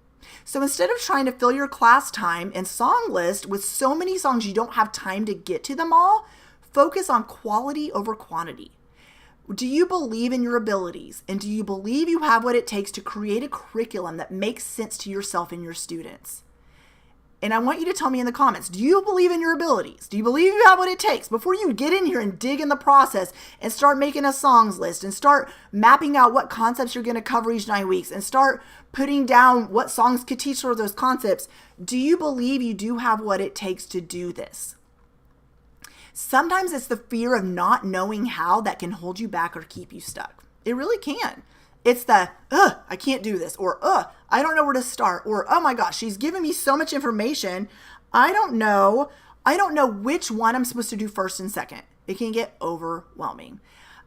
So instead of trying to fill your class time and song list with so many songs you don't have time to get to them all, focus on quality over quantity. Do you believe in your abilities? And do you believe you have what it takes to create a curriculum that makes sense to yourself and your students? And I want you to tell me in the comments, do you believe in your abilities? Do you believe you have what it takes? Before you get in here and dig in the process and start making a songs list and start mapping out what concepts you're going to cover each 9 weeks and start putting down what songs could teach for those concepts, do you believe you do have what it takes to do this? Sometimes it's the fear of not knowing how that can hold you back or keep you stuck. It really can. It's the, I can't do this, or, I don't know where to start, or, oh my gosh, she's giving me so much information. I don't know which one I'm supposed to do first and second. It can get overwhelming.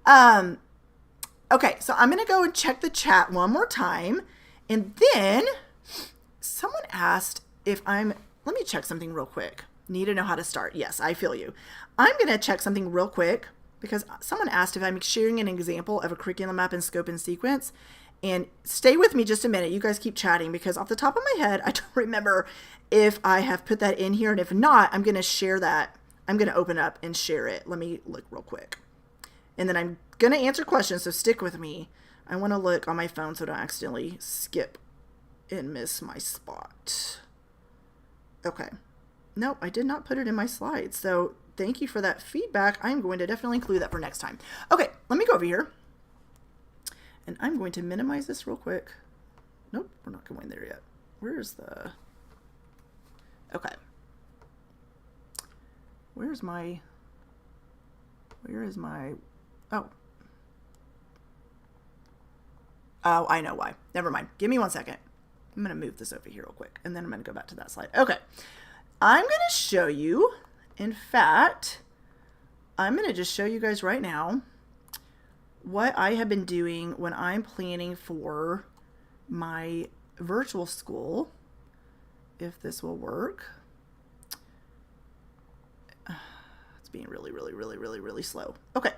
Okay, so I'm going to go and check the chat one more time. And then someone asked let me check something real quick. Need to know how to start. Yes, I feel you. I'm going to check something real quick, because someone asked if I'm sharing an example of a curriculum map in scope and sequence. And stay with me just a minute. You guys keep chatting, because off the top of my head, I don't remember if I have put that in here. And if not, I'm going to share that. I'm going to open up and share it. Let me look real quick. And then I'm going to answer questions, so stick with me. I want to look on my phone so I don't accidentally skip and miss my spot. Okay. Nope, I did not put it in my slides. So thank you for that feedback. I'm going to definitely include that for next time. Okay, let me go over here. And I'm going to minimize this real quick. Nope, we're not going there yet. Where's the... Okay. Where is my... Oh. Oh, I know why. Never mind. Give me 1 second. I'm going to move this over here real quick, and then I'm going to go back to that slide. Okay. I'm going to show you, in fact, I'm going to just show you guys right now what I have been doing when I'm planning for my virtual school, if this will work. It's being really slow. Okay.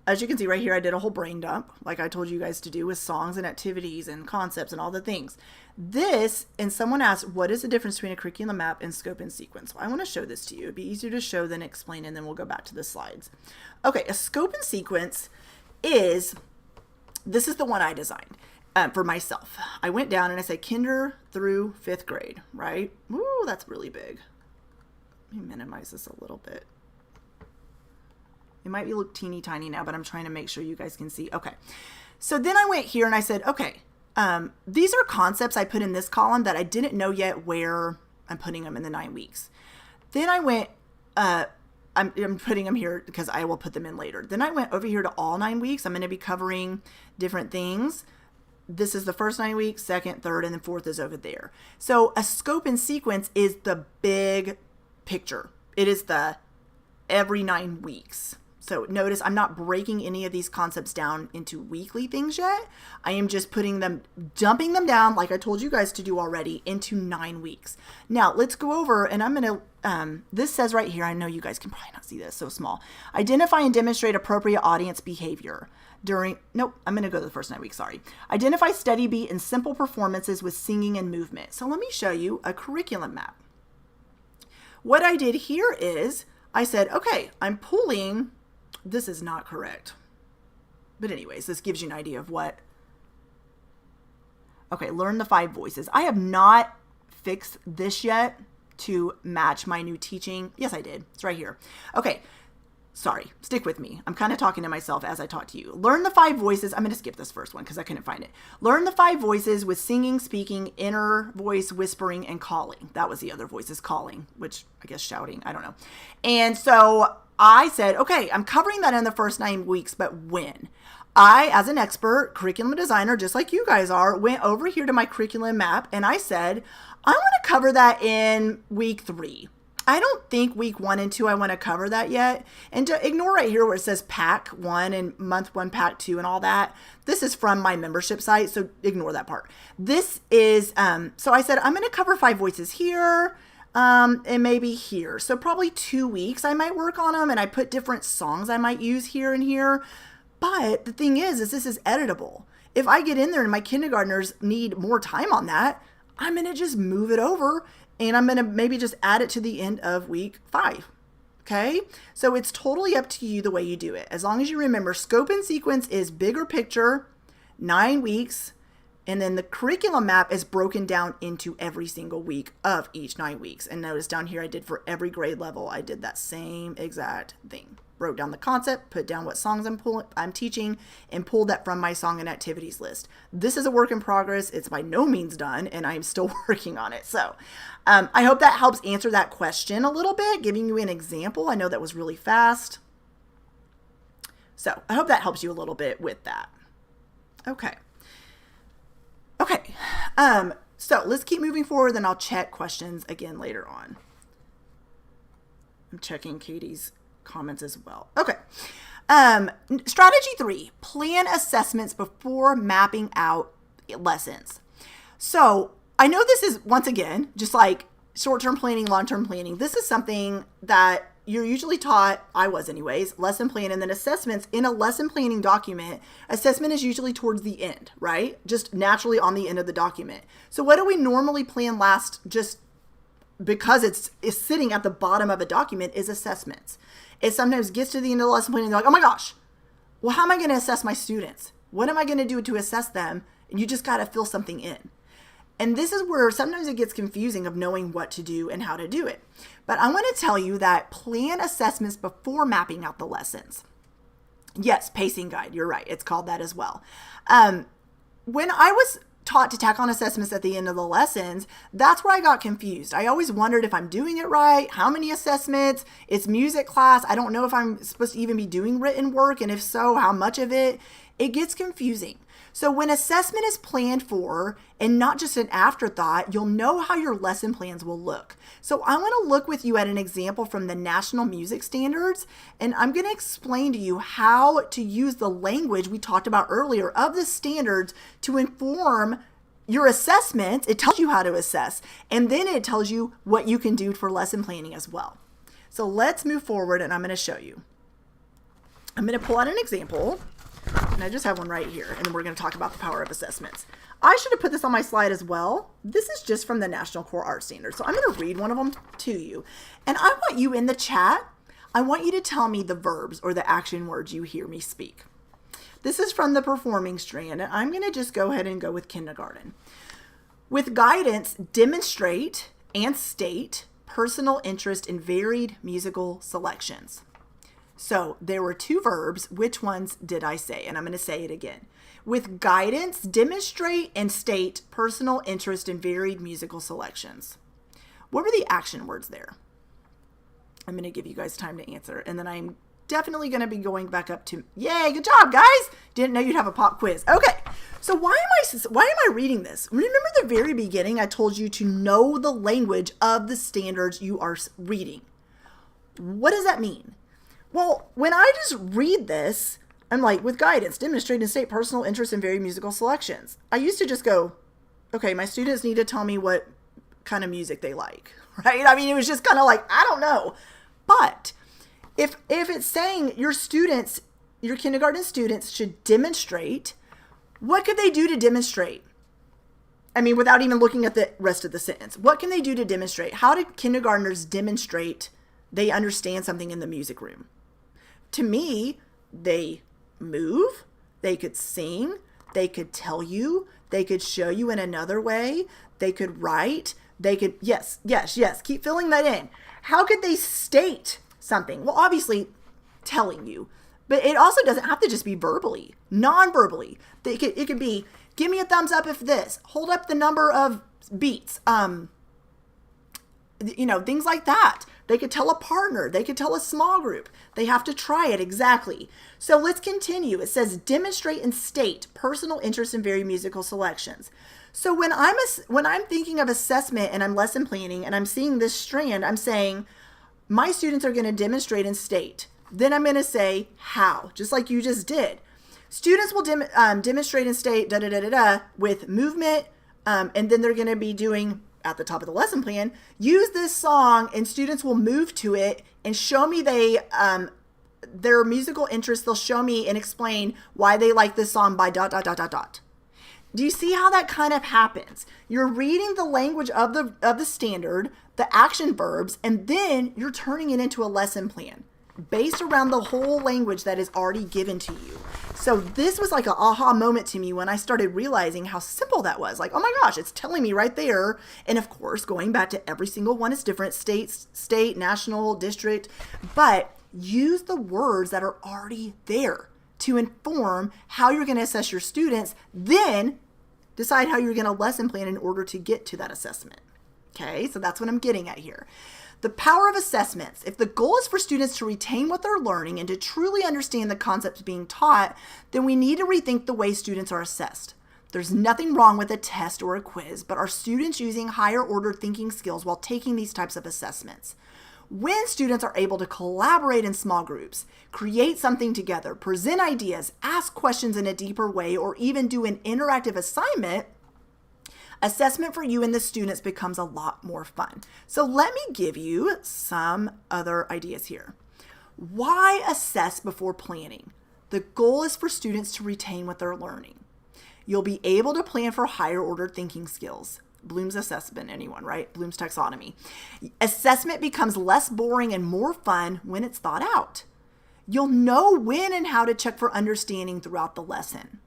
As you can see right here, I did a whole brain dump, like I told you guys to do, with songs and activities and concepts and all the things. This, and someone asked, what is the difference between a curriculum map and scope and sequence? So I want to show this to you. It'd be easier to show than explain, and then we'll go back to the slides. Okay, a scope and sequence is, this is the one I designed for myself. I went down and I said kinder through 5th grade, right? Ooh, that's really big. Let me minimize this a little bit. It might look teeny tiny now, but I'm trying to make sure you guys can see. Okay. So then I went here and I said, okay, these are concepts I put in this column that I didn't know yet where I'm putting them in the 9 weeks. Then I went, I'm putting them here because I will put them in later. Then I went over here to all 9 weeks. I'm going to be covering different things. This is the first 9 weeks, second, third, and then fourth is over there. So a scope and sequence is the big picture. It is the every 9 weeks. So notice I'm not breaking any of these concepts down into weekly things yet. I am just dumping them down, like I told you guys to do already, into 9 weeks. Now let's go over, and I'm going to, this says right here, I know you guys can probably not see this, so small. Identify and demonstrate appropriate audience behavior nope, I'm going to go to the first 9 weeks, sorry. Identify steady beat and simple performances with singing and movement. So let me show you a curriculum map. What I did here is I said, okay, I'm pulling... This is not correct. But anyways, this gives you an idea of what... Okay, learn the 5 voices. I have not fixed this yet to match my new teaching. Yes, I did. It's right here. Okay, sorry. Stick with me. I'm kind of talking to myself as I talk to you. Learn the 5 voices. I'm going to skip this first one because I couldn't find it. Learn the 5 voices with singing, speaking, inner voice, whispering, and calling. That was the other voices, calling, which I guess shouting. I don't know. And so... I said, okay, I'm covering that in the first 9 weeks, but when? I, as an expert curriculum designer, just like you guys are, went over here to my curriculum map and I said, I want to cover that in week 3. I don't think week 1 and 2, I want to cover that yet. And to ignore right here where it says pack 1 and month 1, pack 2 and all that, this is from my membership site, so ignore that part. This is, so I said, I'm going to cover 5 voices here. And maybe here. So probably 2 weeks I might work on them, and I put different songs I might use here and here. But the thing is this is editable. If I get in there and my kindergartners need more time on that, I'm going to just move it over and I'm going to maybe just add it to the end of week 5. Okay. So it's totally up to you the way you do it. As long as you remember, scope and sequence is bigger picture, 9 weeks. And then the curriculum map is broken down into every single week of each 9 weeks. And notice down here I did for every grade level, I did that same exact thing. Wrote down the concept, put down what songs I'm teaching, and pulled that from my song and activities list. This is a work in progress. It's by no means done, and I'm still working on it. So I hope that helps answer that question a little bit, giving you an example. I know that was really fast. So I hope that helps you a little bit with that. Okay. Okay, so let's keep moving forward, then I'll check questions again later on. I'm checking Katie's comments as well. Okay, strategy 3, plan assessments before mapping out lessons. So I know this is, once again, just like short-term planning, long-term planning. This is something that you're usually taught, I was anyways, lesson plan, and then assessments. In a lesson planning document, assessment is usually towards the end, right? Just naturally on the end of the document. So what do we normally plan last, just because it's sitting at the bottom of a document, is assessments. It sometimes gets to the end of the lesson plan and they're like, oh my gosh, well, how am I going to assess my students? What am I going to do to assess them? And you just got to fill something in. And this is where sometimes it gets confusing of knowing what to do and how to do it. But I want to tell you that plan assessments before mapping out the lessons. Yes, pacing guide. You're right. It's called that as well. When I was taught to tack on assessments at the end of the lessons, that's where I got confused. I always wondered if I'm doing it right, how many assessments, it's music class. I don't know if I'm supposed to even be doing written work, and if so, how much of it. It gets confusing. So when assessment is planned for and not just an afterthought, you'll know how your lesson plans will look. So I want to look with you at an example from the National Music Standards, and I'm going to explain to you how to use the language we talked about earlier of the standards to inform your assessment. It tells you how to assess, and then it tells you what you can do for lesson planning as well. So let's move forward, and I'm going to show you. I'm going to pull out an example. And I just have one right here, and then we're going to talk about the power of assessments. I should have put this on my slide as well. This is just from the National Core Art Standards. So I'm going to read one of them to you. And I want you in the chat, I want you to tell me the verbs or the action words you hear me speak. This is from the performing strand, and I'm going to just go ahead and go with kindergarten. With guidance, demonstrate and state personal interest in varied musical selections. So there were two verbs. Which ones did I say? And I'm going to say it again. With guidance, demonstrate and state personal interest in varied musical selections. What were the action words there? I'm going to give you guys time to answer. And then I'm definitely going to be going back up to, yay, good job, guys. Didn't know you'd have a pop quiz. Okay. So why am I reading this? Remember the very beginning, I told you to know the language of the standards you are reading. What does that mean? Well, when I just read this, I'm like, with guidance, demonstrate and state personal interest in varied musical selections. I used to just go, okay, my students need to tell me what kind of music they like, right? I mean, it was just kind of like, I don't know. But if it's saying your students, your kindergarten students should demonstrate, what could they do to demonstrate? I mean, without even looking at the rest of the sentence, what can they do to demonstrate? How do kindergartners demonstrate they understand something in the music room? To me, they move, they could sing, they could tell you, they could show you in another way, they could write, they could, yes, keep filling that in. How could they state something? Well, obviously, telling you, but it also doesn't have to just be verbally, non-verbally. It could be, give me a thumbs up if this, hold up the number of beats, things like that. They could tell a partner. They could tell a small group. They have to try it exactly. So let's continue. It says demonstrate and state personal interest in varied musical selections. So when I'm thinking of assessment and I'm lesson planning and I'm seeing this strand, I'm saying my students are going to demonstrate and state. Then I'm going to say how, just like you just did. Students will demonstrate and state with movement, and then they're going to be doing at the top of the lesson plan, use this song, and students will move to it and show me their musical interest. They'll show me and explain why they like this song by ... Do you see how that kind of happens? You're reading the language of the standard, the action verbs, and then you're turning it into a lesson plan based around the whole language that is already given to you. So this was like an aha moment to me when I started realizing how simple that was. Like, oh my gosh, it's telling me right there. And of course, going back to every single one is different, state, national, district, but use the words that are already there to inform how you're going to assess your students, then decide how you're going to lesson plan in order to get to that assessment. Okay, so that's what I'm getting at here. The power of assessments. If the goal is for students to retain what they're learning and to truly understand the concepts being taught, then we need to rethink the way students are assessed. There's nothing wrong with a test or a quiz, but are students using higher order thinking skills while taking these types of assessments? When students are able to collaborate in small groups, create something together, present ideas, ask questions in a deeper way, or even do an interactive assignment, assessment for you and the students becomes a lot more fun. So let me give you some other ideas here. Why assess before planning? The goal is for students to retain what they're learning. You'll be able to plan for higher order thinking skills. Bloom's assessment, anyone, right? Bloom's taxonomy. Assessment becomes less boring and more fun when it's thought out. You'll know when and how to check for understanding throughout the lesson.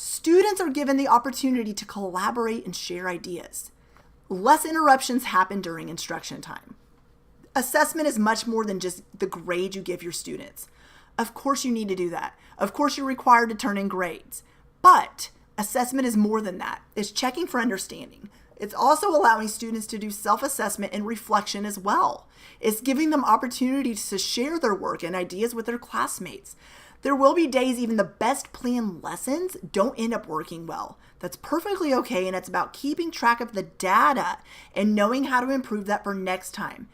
Students are given the opportunity to collaborate and share ideas. Less interruptions happen during instruction time. Assessment is much more than just the grade you give your students. Of course you need to do that. Of course you're required to turn in grades. But assessment is more than that. It's checking for understanding. It's also allowing students to do self-assessment and reflection as well. It's giving them opportunities to share their work and ideas with their classmates. There will be days even the best planned lessons don't end up working well. That's perfectly okay, and it's about keeping track of the data and knowing how to improve that for next time.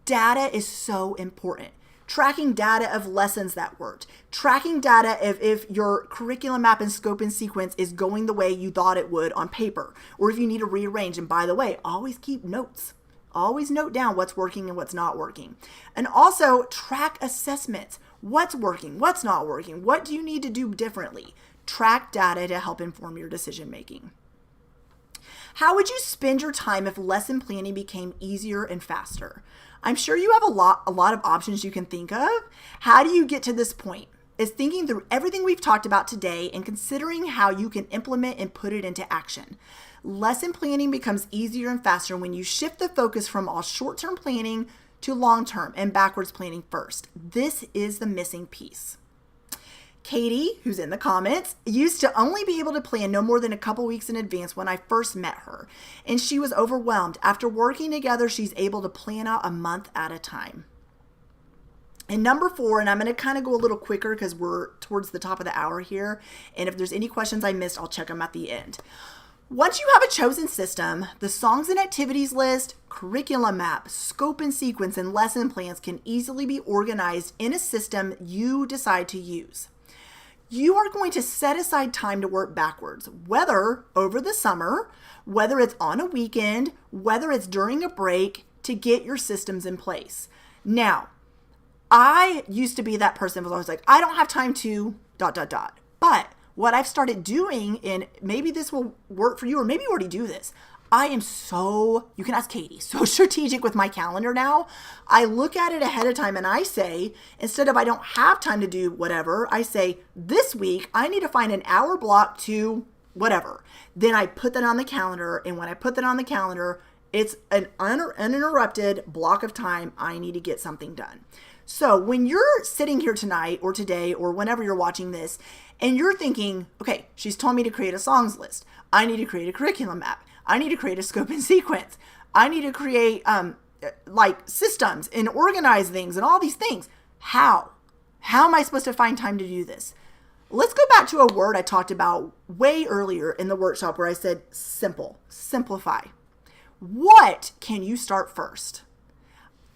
Data is so important. Tracking data of lessons that worked. Tracking data if your curriculum map and scope and sequence is going the way you thought it would on paper, or if you need to rearrange. And by the way, always keep notes. Always note down what's working and what's not working. And also track assessments. What's working? What's not working? What do you need to do differently? Track data to help inform your decision making. How would you spend your time if lesson planning became easier and faster? I'm sure you have a lot of options you can think of. How do you get to this point? Is thinking through everything we've talked about today and considering how you can implement and put it into action. Lesson planning becomes easier and faster when you shift the focus from all short-term planning to long-term and backwards planning first. This is the missing piece. Katie, who's in the comments, used to only be able to plan no more than a couple weeks in advance when I first met her, and she was overwhelmed. After working together, she's able to plan out a month at a time. And number 4, and I'm going to kind of go a little quicker because we're towards the top of the hour here, and if there's any questions I missed, I'll check them at the end. Once you have a chosen system, the songs and activities list, curriculum map, scope and sequence, and lesson plans can easily be organized in a system you decide to use. You are going to set aside time to work backwards, whether over the summer, whether it's on a weekend, whether it's during a break, to get your systems in place. Now, I used to be that person who was always like, I don't have time to ... But what I've started doing, and maybe this will work for you, or maybe you already do this, I am so, you can ask Katie, so strategic with my calendar now. I look at it ahead of time and I say, instead of I don't have time to do whatever, I say, this week I need to find an hour block to whatever. Then I put that on the calendar, and when I put that on the calendar, it's an uninterrupted block of time I need to get something done. So when you're sitting here tonight or today or whenever you're watching this, and you're thinking, okay, she's told me to create a songs list. I need to create a curriculum map. I need to create a scope and sequence. I need to create like systems and organize things and all these things. How? How am I supposed to find time to do this? Let's go back to a word I talked about way earlier in the workshop where I said simple, simplify. What can you start first?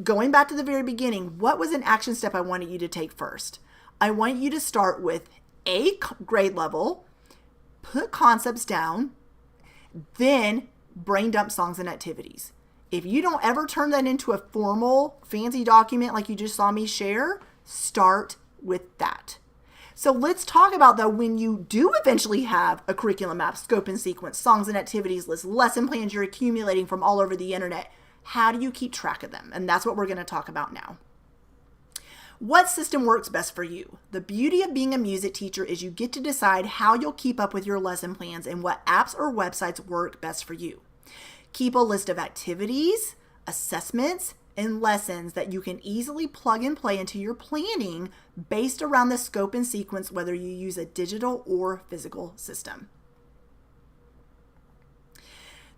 Going back to the very beginning, what was an action step I wanted you to take first? I want you to start with a grade level, put concepts down, then brain dump songs and activities. If you don't ever turn that into a formal, fancy document like you just saw me share, start with that. So let's talk about, though, when you do eventually have a curriculum map, scope and sequence, songs and activities list, lesson plans you're accumulating from all over the internet, how do you keep track of them? And that's what we're going to talk about now. What system works best for you? The beauty of being a music teacher is you get to decide how you'll keep up with your lesson plans and what apps or websites work best for you. Keep a list of activities, assessments, and lessons that you can easily plug and play into your planning based around the scope and sequence, whether you use a digital or physical system.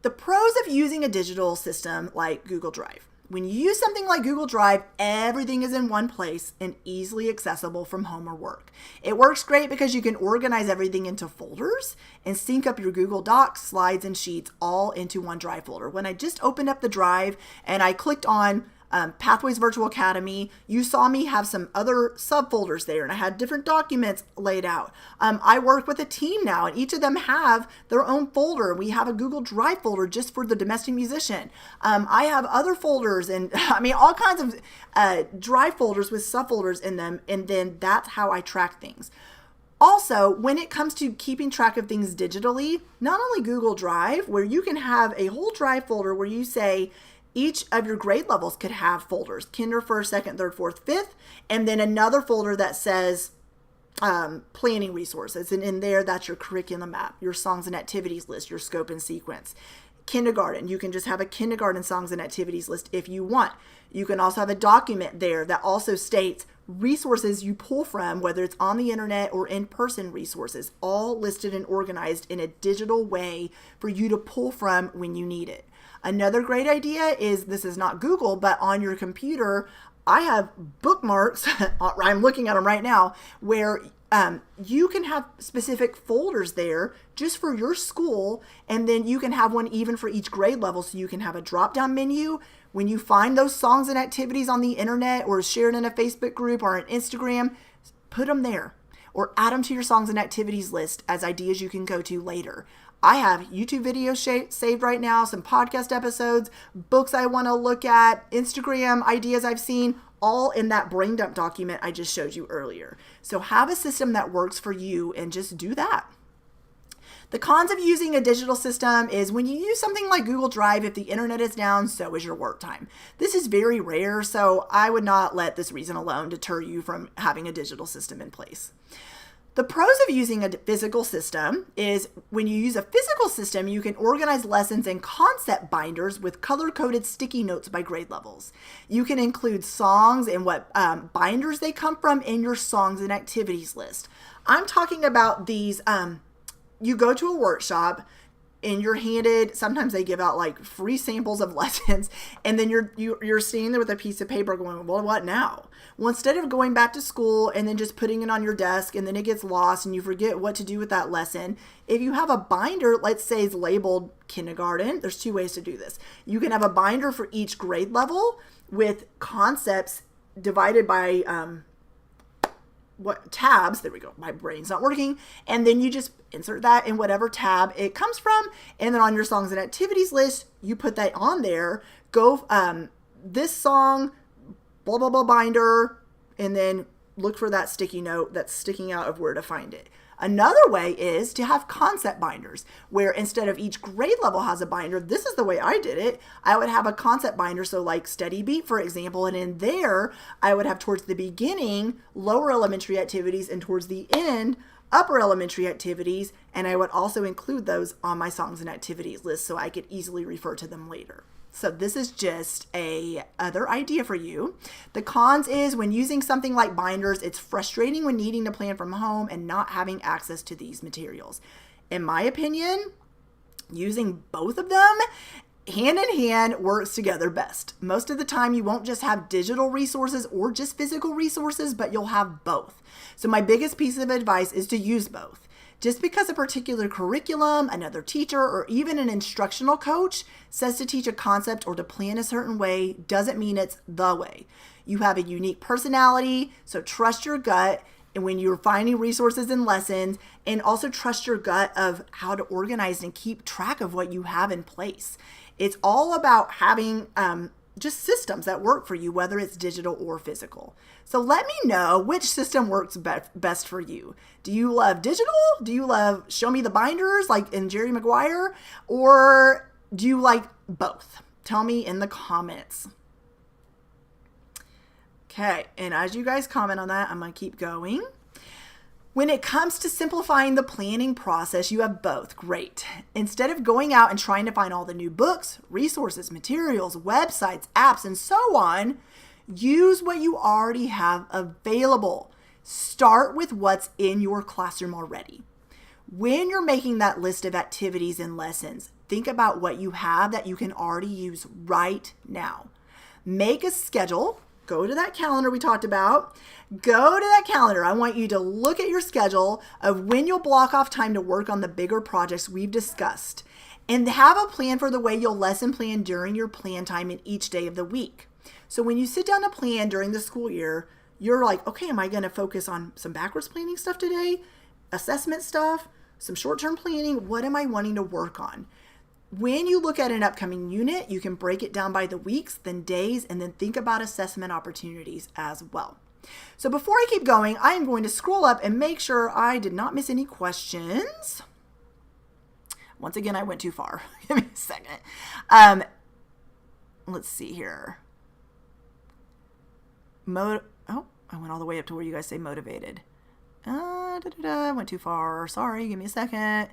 The pros of using a digital system like Google Drive. When you use something like Google Drive, everything is in one place and easily accessible from home or work. It works great because you can organize everything into folders and sync up your Google Docs, slides, and sheets all into one Drive folder. When I just opened up the Drive and I clicked on Pathways Virtual Academy, you saw me have some other subfolders there, and I had different documents laid out. I work with a team now, and each of them have their own folder. We have a Google Drive folder just for the domestic musician. I have other folders, and I mean all kinds of Drive folders with subfolders in them, and then that's how I track things. Also, when it comes to keeping track of things digitally, not only Google Drive, where you can have a whole Drive folder where you say, each of your grade levels could have folders, kinder, first, second, third, fourth, fifth, and then another folder that says planning resources. And in there, that's your curriculum map, your songs and activities list, your scope and sequence. Kindergarten, you can just have a kindergarten songs and activities list if you want. You can also have a document there that also states resources you pull from, whether it's on the internet or in-person resources, all listed and organized in a digital way for you to pull from when you need it. Another great idea is, this is not Google, but on your computer, I have bookmarks, I'm looking at them right now, where you can have specific folders there just for your school, and then you can have one even for each grade level, so you can have a drop-down menu. When you find those songs and activities on the internet or shared in a Facebook group or an Instagram, put them there or add them to your songs and activities list as ideas you can go to later. I have YouTube videos saved right now, some podcast episodes, books I want to look at, Instagram ideas I've seen, all in that brain dump document I just showed you earlier. So have a system that works for you and just do that. The cons of using a digital system is when you use something like Google Drive, if the internet is down, so is your work time. This is very rare, so I would not let this reason alone deter you from having a digital system in place. The pros of using a physical system is when you use a physical system, you can organize lessons in concept binders with color-coded sticky notes by grade levels. You can include songs and what binders they come from in your songs and activities list. I'm talking about these, you go to a workshop and you're handed, sometimes they give out like free samples of lessons, and then you're standing there with a piece of paper going, well, what now? Well, instead of going back to school and then just putting it on your desk and then it gets lost and you forget what to do with that lesson, if you have a binder, let's say is labeled kindergarten, there's two ways to do this. You can have a binder for each grade level with concepts divided by tabs, there we go, my brain's not working, and then you just insert that in whatever tab it comes from, and then on your songs and activities list, you put that on there, go this song, blah, blah, blah binder, and then look for that sticky note that's sticking out of where to find it. Another way is to have concept binders, where instead of each grade level has a binder, this is the way I did it. I would have a concept binder, so like Steady Beat, for example, and in there, I would have towards the beginning, lower elementary activities, and towards the end, upper elementary activities, and I would also include those on my songs and activities list so I could easily refer to them later. So this is just a other idea for you. The cons is when using something like binders, it's frustrating when needing to plan from home and not having access to these materials. In my opinion, using both of them hand in hand works together best. Most of the time you won't just have digital resources or just physical resources, but you'll have both. So my biggest piece of advice is to use both. Just because a particular curriculum, another teacher, or even an instructional coach says to teach a concept or to plan a certain way doesn't mean it's the way. You have a unique personality, so trust your gut and when you're finding resources and lessons, and also trust your gut of how to organize and keep track of what you have in place. It's all about having just systems that work for you, whether it's digital or physical. So let me know which system works best for you. Do you love digital? Do you love show me the binders like in Jerry Maguire? Or do you like both? Tell me in the comments. Okay, and as you guys comment on that, I'm going to keep going. When it comes to simplifying the planning process, you have both. Great. Instead of going out and trying to find all the new books, resources, materials, websites, apps, and so on, use what you already have available. Start with what's in your classroom already. When you're making that list of activities and lessons, think about what you have that you can already use right now. Make a schedule. Go to that calendar we talked about. Go to that calendar. I want you to look at your schedule of when you'll block off time to work on the bigger projects we've discussed, and have a plan for the way you'll lesson plan during your plan time in each day of the week. So when you sit down to plan during the school year, you're like, okay, am I going to focus on some backwards planning stuff today? Assessment stuff? Some short-term planning? What am I wanting to work on? When you look at an upcoming unit, you can break it down by the weeks, then days, and then think about assessment opportunities as well. So before I keep going, I am going to scroll up and make sure I did not miss any questions. Once again, I went too far. Give me a second. Let's see here. I went all the way up to where you guys say motivated. I went too far. Sorry, give me a second.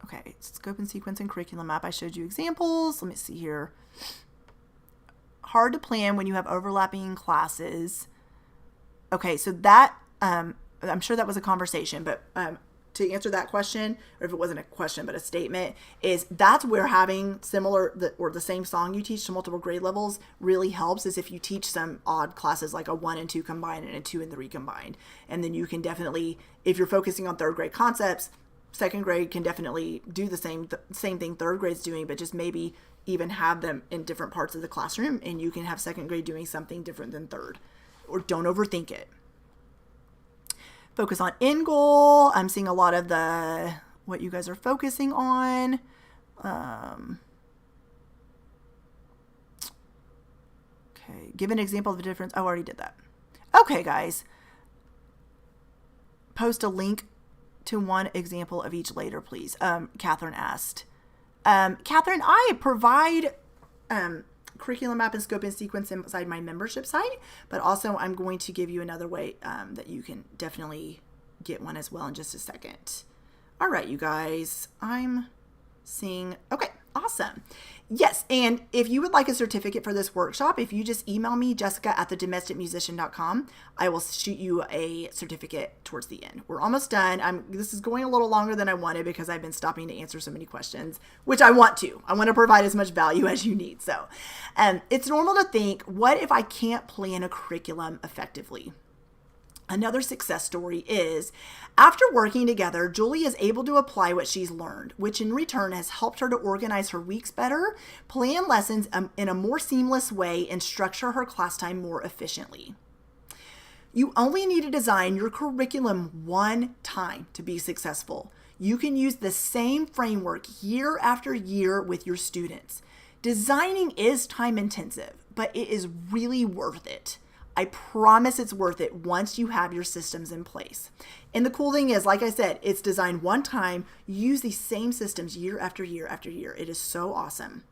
Okay, scope and sequence and curriculum map. I showed you examples. Let me see here. Hard to plan when you have overlapping classes. Okay, so that, I'm sure that was a conversation, but to answer that question, or if it wasn't a question but a statement, is that's where having the same song you teach to multiple grade levels really helps, is if you teach some odd classes like a 1 and 2 combined and a 2 and 3 combined. And then you can definitely, if you're focusing on third grade concepts, second grade can definitely do the same thing third grade's doing, but just maybe even have them in different parts of the classroom, and you can have second grade doing something different than third. Or don't overthink it. Focus on end goal. I'm seeing a lot of what you guys are focusing on. Okay, give an example of the difference. Oh, I already did that. Okay, guys. Post a link to one example of each later, please. Catherine asked. Catherine, I provide curriculum map and scope and sequence inside my membership site, but also I'm going to give you another way that you can definitely get one as well in just a second. All right, you guys, I'm seeing, okay, awesome. Yes, and if you would like a certificate for this workshop, if you just email me, jessica@thedomesticmusician.com, I will shoot you a certificate towards the end. We're almost done. This is going a little longer than I wanted because I've been stopping to answer so many questions, which I want to. I want to provide as much value as you need. So it's normal to think, what if I can't plan a curriculum effectively? Another success story is, after working together, Julie is able to apply what she's learned, which in return has helped her to organize her weeks better, plan lessons in a more seamless way, and structure her class time more efficiently. You only need to design your curriculum one time to be successful. You can use the same framework year after year with your students. Designing is time intensive, but it is really worth it. I promise it's worth it once you have your systems in place. And the cool thing is, like I said, it's designed one time. Use these same systems year after year after year. It is so awesome.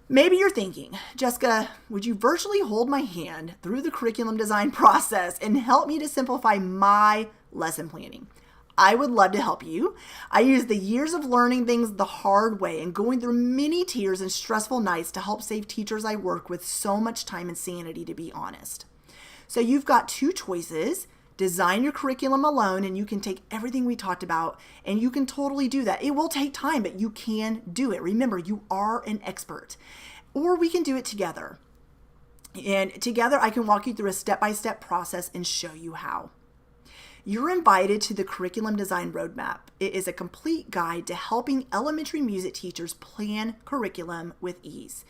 Maybe you're thinking, Jessica, would you virtually hold my hand through the curriculum design process and help me to simplify my lesson planning? I would love to help you. I use the years of learning things the hard way and going through many tears and stressful nights to help save teachers I work with so much time and sanity, to be honest. So you've got two choices. Design your curriculum alone, and you can take everything we talked about, and you can totally do that. It will take time, but you can do it. Remember, you are an expert. Or we can do it together. And together, I can walk you through a step-by-step process and show you how. You're invited to the Curriculum Design Roadmap. It is a complete guide to helping elementary music teachers plan curriculum with ease.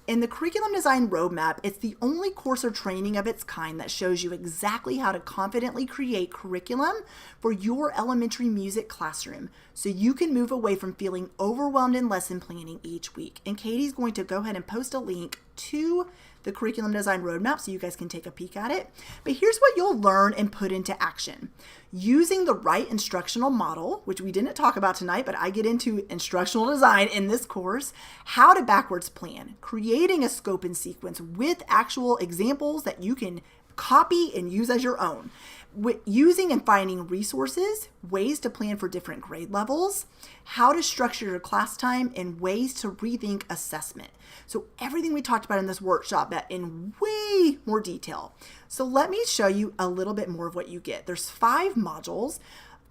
In the Curriculum Design Roadmap, it's the only course or training of its kind that shows you exactly how to confidently create curriculum for your elementary music classroom, so you can move away from feeling overwhelmed in lesson planning each week. And Katie's going to go ahead and post a link to the Curriculum Design Roadmap so you guys can take a peek at it. But here's what you'll learn and put into action. Using the right instructional model, which we didn't talk about tonight, but I get into instructional design in this course, how to backwards plan, creating a scope and sequence with actual examples that you can copy and use as your own. Using and finding resources, ways to plan for different grade levels, how to structure your class time, and ways to rethink assessment. So everything we talked about in this workshop, but in way more detail. So let me show you a little bit more of what you get. There's 5 modules.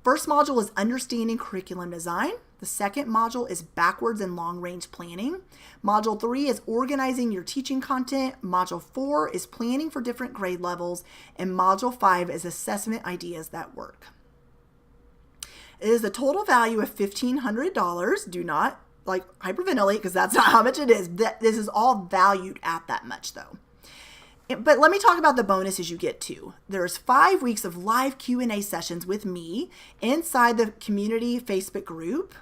First module is understanding curriculum design. The second module is backwards and long range planning. Module 3 is organizing your teaching content. Module 4 is planning for different grade levels. And module 5 is assessment ideas that work. It is the total value of $1,500. Do not hyperventilate, because that's not how much it is. This is all valued at that much though. But let me talk about the bonuses you get too. There's 5 weeks of live Q&A sessions with me inside the community Facebook group.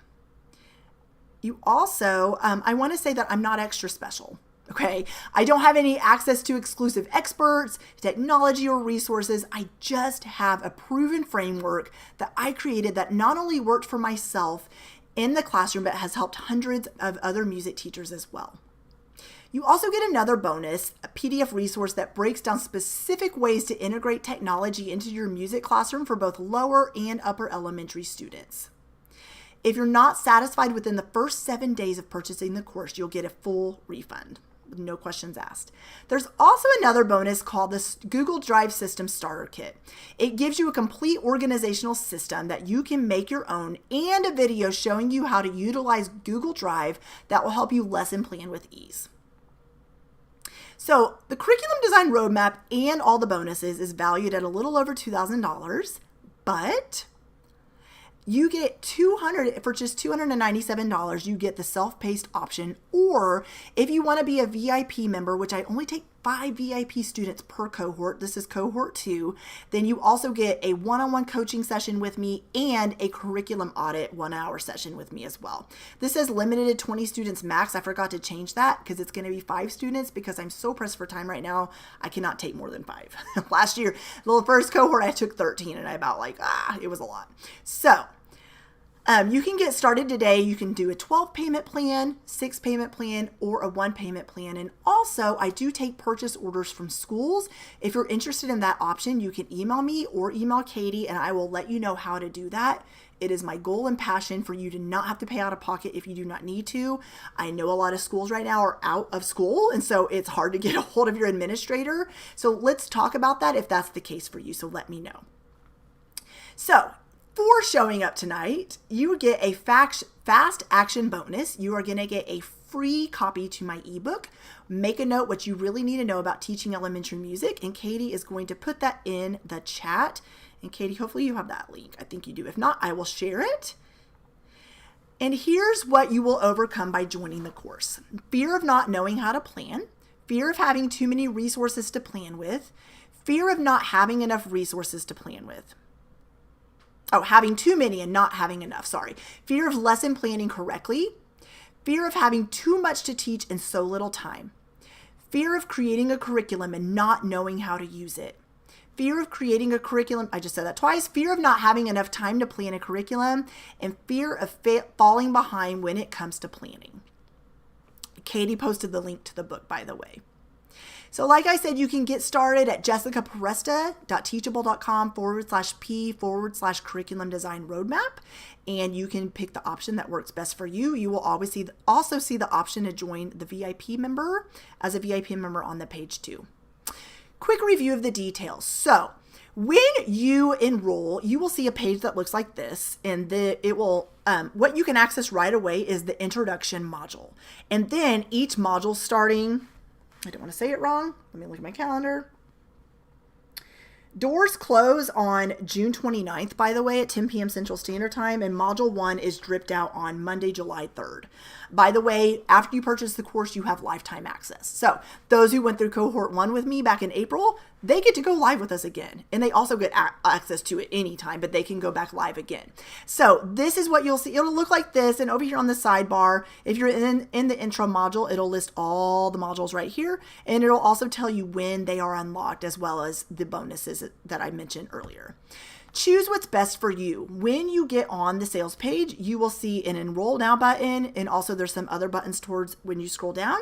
You also, I want to say that I'm not extra special. Okay, I don't have any access to exclusive experts, technology, or resources. I just have a proven framework that I created that not only worked for myself in the classroom, but has helped hundreds of other music teachers as well. You also get another bonus, a PDF resource that breaks down specific ways to integrate technology into your music classroom for both lower and upper elementary students. If you're not satisfied within the first 7 days of purchasing the course, you'll get a full refund. No questions asked. There's also another bonus called the Google Drive System Starter Kit. It gives you a complete organizational system that you can make your own and a video showing you how to utilize Google Drive that will help you lesson plan with ease. So the curriculum design roadmap and all the bonuses is valued at a little over $2,000, but you get for just $297, you get the self-paced option, or if you want to be a VIP member, which I only take 5 VIP students per cohort, this is cohort 2, then you also get a one-on-one coaching session with me and a curriculum audit 1-hour session with me as well. This is limited to 20 students max. I forgot to change that because it's going to be 5 students because I'm so pressed for time right now. I cannot take more than 5. Last year, the first cohort, I took 13 and I about it was a lot. So you can get started today. You can do a 12 payment plan, 6 payment plan, or a 1 payment plan. And also, I do take purchase orders from schools. If you're interested in that option, you can email me or email Katie, and I will let you know how to do that. It is my goal and passion for you to not have to pay out of pocket if you do not need to. I know a lot of schools right now are out of school, and so it's hard to get a hold of your administrator. So let's talk about that if that's the case for you. So let me know. So for showing up tonight, you get a fast action bonus. You are going to get a free copy to my ebook. Make a note what you really need to know about teaching elementary music, and Katie is going to put that in the chat. And Katie, hopefully you have that link. I think you do. If not, I will share it. And here's what you will overcome by joining the course. Fear of not knowing how to plan, fear of having too many resources to plan with, fear of not having enough resources to plan with. Having too many and not having enough, sorry. Fear of lesson planning correctly. Fear of having too much to teach in so little time. Fear of creating a curriculum and not knowing how to use it. Fear of creating a curriculum, I just said that twice. Fear of not having enough time to plan a curriculum. And fear of falling behind when it comes to planning. Katie posted the link to the book, by the way. So like I said, you can get started at jessicaporesta.teachable.com/P/curriculum design roadmap. And you can pick the option that works best for you. You will always also see the option to join the VIP member as a VIP member on the page too. Quick review of the details. So when you enroll, you will see a page that looks like this, and what you can access right away is the introduction module. And then each module starting, I don't want to say it wrong. Let me look at my calendar. Doors close on June 29th, by the way, at 10 p.m. Central Standard Time, and Module 1 is dripped out on Monday, July 3rd. By the way, after you purchase the course, you have lifetime access. So those who went through Cohort 1 with me back in April, they get to go live with us again. And they also get access to it anytime, but they can go back live again. So this is what you'll see. It'll look like this, and over here on the sidebar, if you're in the intro module, it'll list all the modules right here, and it'll also tell you when they are unlocked, as well as the bonuses that I mentioned earlier. Choose what's best for you. When you get on the sales page, you will see an enroll now button, and also there's some other buttons towards when you scroll down,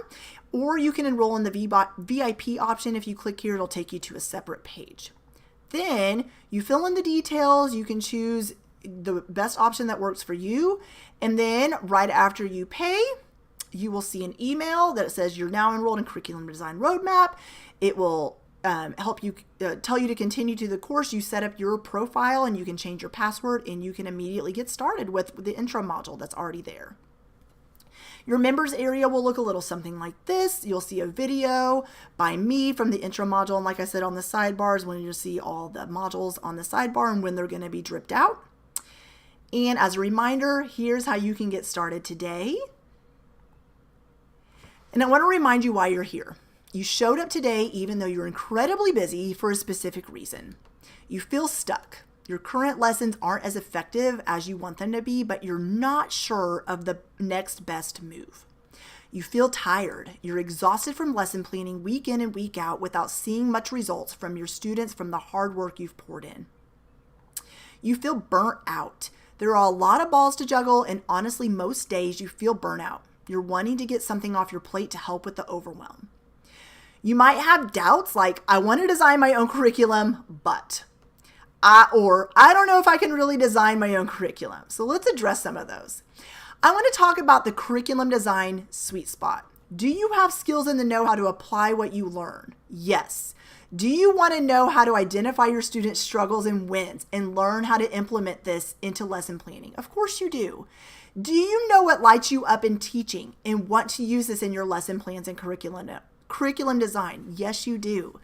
or you can enroll in the VIP option. If you click here, it'll take you to a separate page. Then you fill in the details. You can choose the best option that works for you, and then right after you pay, you will see an email that says you're now enrolled in Curriculum Design Roadmap. It will help you tell you to continue to the course. You set up your profile and you can change your password, and you can immediately get started with the intro module that's already there. Your members area will look a little something like this. You'll see a video by me from the intro module, and like I said, on the sidebars, when you'll see all the modules on the sidebar and when they're going to be dripped out. And as a reminder, here's how you can get started today. And I want to remind you why you're here. You showed up today even though you're incredibly busy for a specific reason. You feel stuck. Your current lessons aren't as effective as you want them to be, but you're not sure of the next best move. You feel tired. You're exhausted from lesson planning week in and week out without seeing much results from your students from the hard work you've poured in. You feel burnt out. There are a lot of balls to juggle, and honestly, most days you feel burnout. You're wanting to get something off your plate to help with the overwhelm. You might have doubts like, I want to design my own curriculum, but, or I don't know if I can really design my own curriculum. So let's address some of those. I want to talk about the curriculum design sweet spot. Do you have skills and the know-how to apply what you learn? Yes. Do you want to know how to identify your students' struggles and wins and learn how to implement this into lesson planning? Of course you do. Do you know what lights you up in teaching and want to use this in your lesson plans and curriculum design? Yes, you do.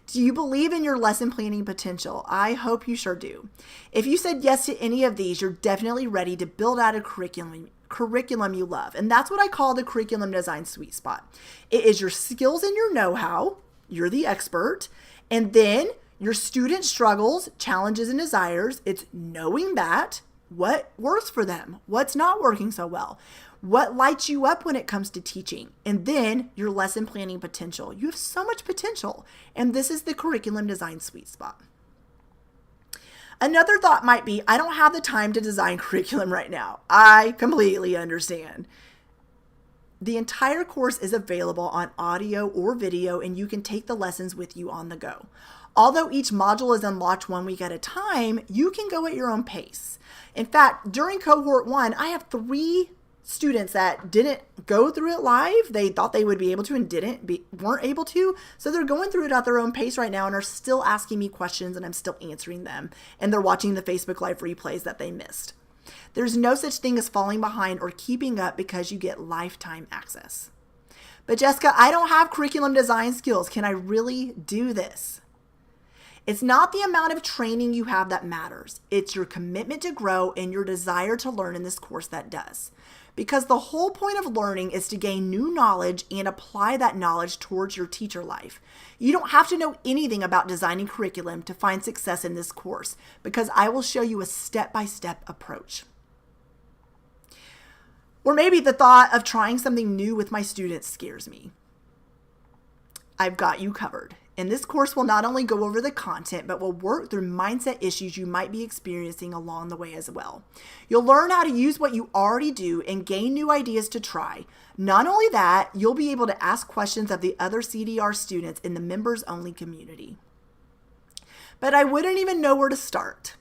Do you believe in your lesson planning potential? I hope you sure do. If you said yes to any of these, you're definitely ready to build out a curriculum you love. And that's what I call the curriculum design sweet spot. It is your skills and your know-how. You're the expert. And then your student struggles, challenges, and desires. It's knowing that, what works for them, what's not working so well, what lights you up when it comes to teaching, and then your lesson planning potential. You have so much potential, and this is the curriculum design sweet spot. Another thought might be, I don't have the time to design curriculum right now. I completely understand. The entire course is available on audio or video, and you can take the lessons with you on the go. Although each module is unlocked 1 week at a time, you can go at your own pace. In fact, during cohort 1, I have 3 students that didn't go through it live. They thought they would be able to and weren't able to. So they're going through it at their own pace right now and are still asking me questions, and I'm still answering them. And they're watching the Facebook Live replays that they missed. There's no such thing as falling behind or keeping up because you get lifetime access. But Jessica, I don't have curriculum design skills. Can I really do this? It's not the amount of training you have that matters. It's your commitment to grow and your desire to learn in this course that does. Because the whole point of learning is to gain new knowledge and apply that knowledge towards your teacher life. You don't have to know anything about designing curriculum to find success in this course, because I will show you a step-by-step approach. Or maybe the thought of trying something new with my students scares me. I've got you covered. And this course will not only go over the content, but will work through mindset issues you might be experiencing along the way as well. You'll learn how to use what you already do and gain new ideas to try. Not only that, you'll be able to ask questions of the other CDR students in the members-only community. But I wouldn't even know where to start.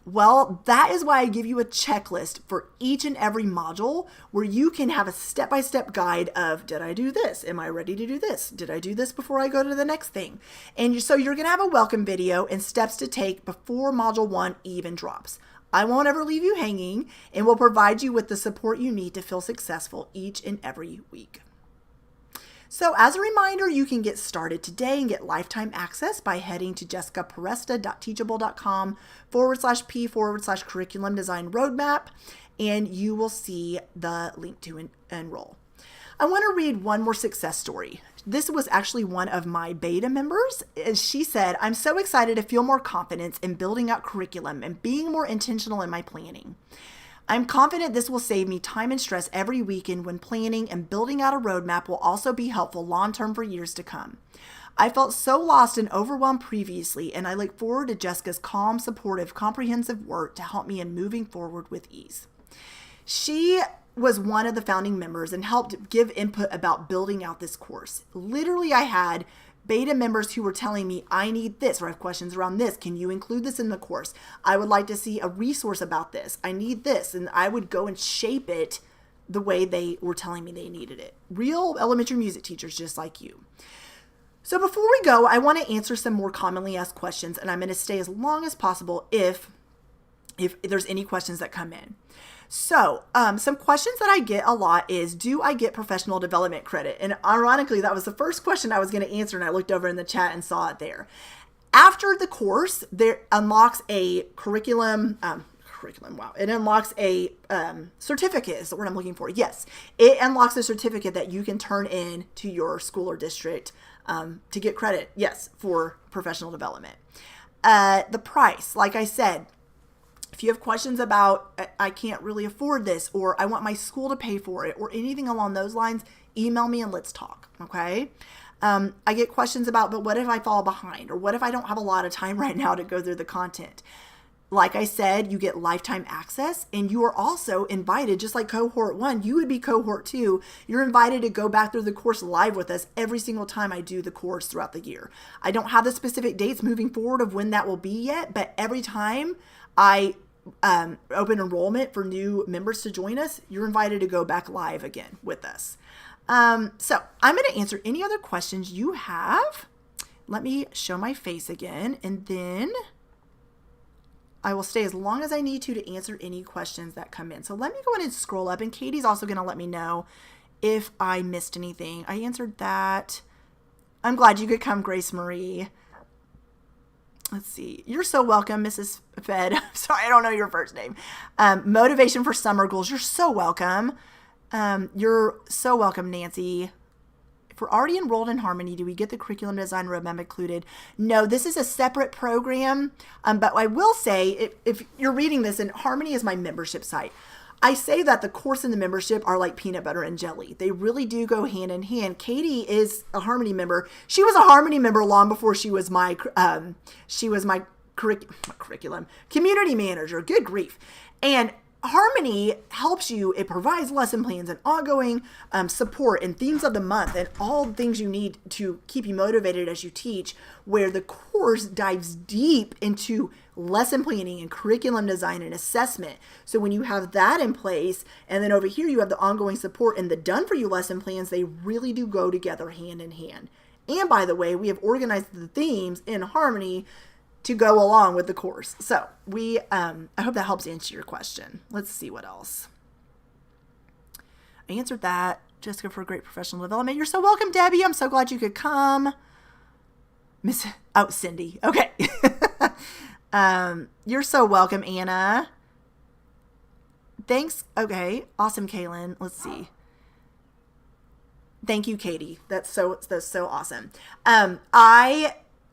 Well, that is why I give you a checklist for each and every module where you can have a step-by-step guide of, did I do this? Am I ready to do this? Did I do this before I go to the next thing? And so you're going to have a welcome video and steps to take before module 1 even drops. I won't ever leave you hanging, and will provide you with the support you need to feel successful each and every week. So as a reminder, you can get started today and get lifetime access by heading to jessicaperesta.teachable.com/P/curriculum design roadmap, and you will see the link to enroll. I want to read one more success story. This was actually one of my beta members, and she said, I'm so excited to feel more confidence in building out curriculum and being more intentional in my planning. I'm confident this will save me time and stress every weekend when planning, and building out a roadmap will also be helpful long-term for years to come. I felt so lost and overwhelmed previously, and I look forward to Jessica's calm, supportive, comprehensive work to help me in moving forward with ease. She was one of the founding members and helped give input about building out this course. Literally, I had beta members who were telling me, I need this, or I have questions around this. Can you include this in the course? I would like to see a resource about this. I need this. And I would go and shape it the way they were telling me they needed it. Real elementary music teachers just like you. So before we go, I want to answer some more commonly asked questions, and I'm going to stay as long as possible if there's any questions that come in. So some questions that I get a lot is, do I get professional development credit? And ironically, that was the first question I was going to answer, and I looked over in the chat and saw it there. After the course, there unlocks a curriculum, it unlocks a certificate is the word I'm looking for. Yes, it unlocks a certificate that you can turn in to your school or district to get credit, yes, for professional development. The price, like I said, if you have questions about, I can't really afford this, or I want my school to pay for it, or anything along those lines, email me and let's talk, okay? I get questions about, but what if I fall behind? Or what if I don't have a lot of time right now to go through the content? Like I said, you get lifetime access, and you are also invited, just like cohort 1, you would be cohort 2. You're invited to go back through the course live with us every single time I do the course throughout the year. I don't have the specific dates moving forward of when that will be yet, but every time I open enrollment for new members to join us, you're invited to go back live again with us. So I'm going to answer any other questions you have. Let me show my face again, and then I will stay as long as I need to answer any questions that come in. So let me go ahead and scroll up, and Katie's also going to let me know if I missed anything. I answered that. I'm glad you could come, Grace Marie. Let's see. You're so welcome, Mrs. Fed. Sorry, I don't know your first name. Motivation for summer goals. You're so welcome. You're so welcome, Nancy. If we're already enrolled in Harmony, do we get the curriculum design roadmap included? No, this is a separate program. But I will say, if you're reading this, and Harmony is my membership site, I say that the course and the membership are like peanut butter and jelly. They really do go hand in hand. Katie is a Harmony member. She was a Harmony member long before she was my curriculum community manager. Good grief. And Harmony helps you. It provides lesson plans and ongoing support and themes of the month and all things you need to keep you motivated as you teach, where the course dives deep into lesson planning and curriculum design and assessment. So when you have that in place, and then over here you have the ongoing support and the done for you lesson plans, they really do go together hand in hand. And by the way, we have organized the themes in Harmony to go along with the course. So I hope that helps answer your question. Let's see what else. I answered that. Jessica, for great professional development. You're so welcome, Debbie. I'm so glad you could come. Cindy. Okay. You're so welcome, Anna. Thanks. Okay. Awesome, Kaylin. Let's see. Thank you, Katie. That's so awesome.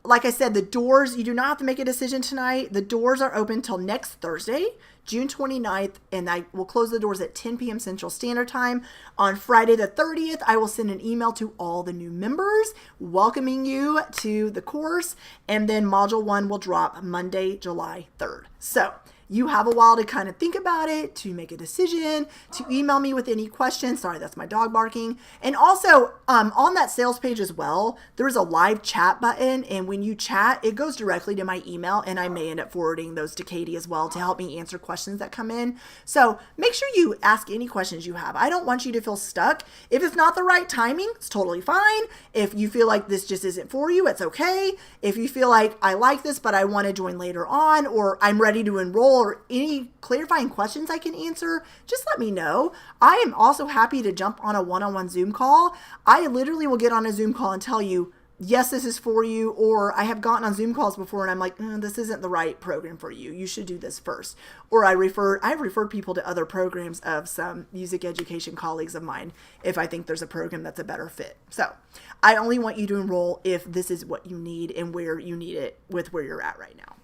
Like I said, the doors, you do not have to make a decision tonight. The doors are open till next Thursday, June 29th, and I will close the doors at 10 p.m. Central Standard Time. On Friday the 30th, I will send an email to all the new members welcoming you to the course, and then Module 1 will drop Monday, July 3rd. So you have a while to kind of think about it, to make a decision, to email me with any questions. Sorry, that's my dog barking. And also on that sales page as well, there's a live chat button. And when you chat, it goes directly to my email. And I may end up forwarding those to Katie as well to help me answer questions that come in. So make sure you ask any questions you have. I don't want you to feel stuck. If it's not the right timing, it's totally fine. If you feel like this just isn't for you, it's okay. If you feel like I like this, but I want to join later on, or I'm ready to enroll, or any clarifying questions I can answer, just let me know. I am also happy to jump on a one-on-one Zoom call. I literally will get on a Zoom call and tell you, yes, this is for you, or I have gotten on Zoom calls before and I'm like, this isn't the right program for you. You should do this first. Or I've referred people to other programs of some music education colleagues of mine if I think there's a program that's a better fit. So I only want you to enroll if this is what you need and where you need it with where you're at right now.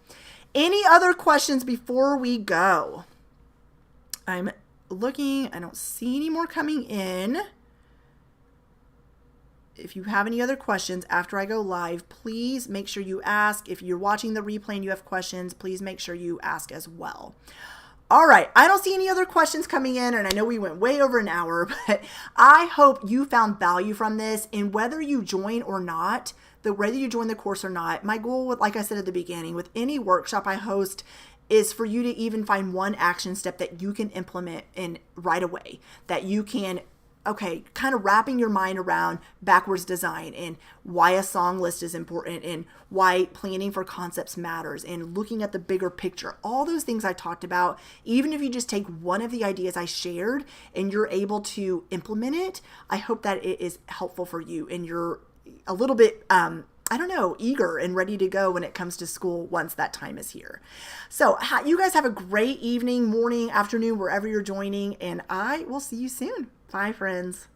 Any other questions before we go? I'm looking. I don't see any more coming in. If you have any other questions after I go live, please make sure you ask. If you're watching the replay and you have questions, please make sure you ask as well. All right. I don't see any other questions coming in, and I know we went way over an hour, but I hope you found value from this. And whether you join or not, whether you join the course or not, my goal, like I said at the beginning, with any workshop I host is for you to even find one action step that you can implement in right away, that you can, kind of wrapping your mind around backwards design and why a song list is important and why planning for concepts matters and looking at the bigger picture. All those things I talked about, even if you just take one of the ideas I shared and you're able to implement it, I hope that it is helpful for you and you're a little bit, eager and ready to go when it comes to school once that time is here. So you guys have a great evening, morning, afternoon, wherever you're joining, and I will see you soon. Bye, friends.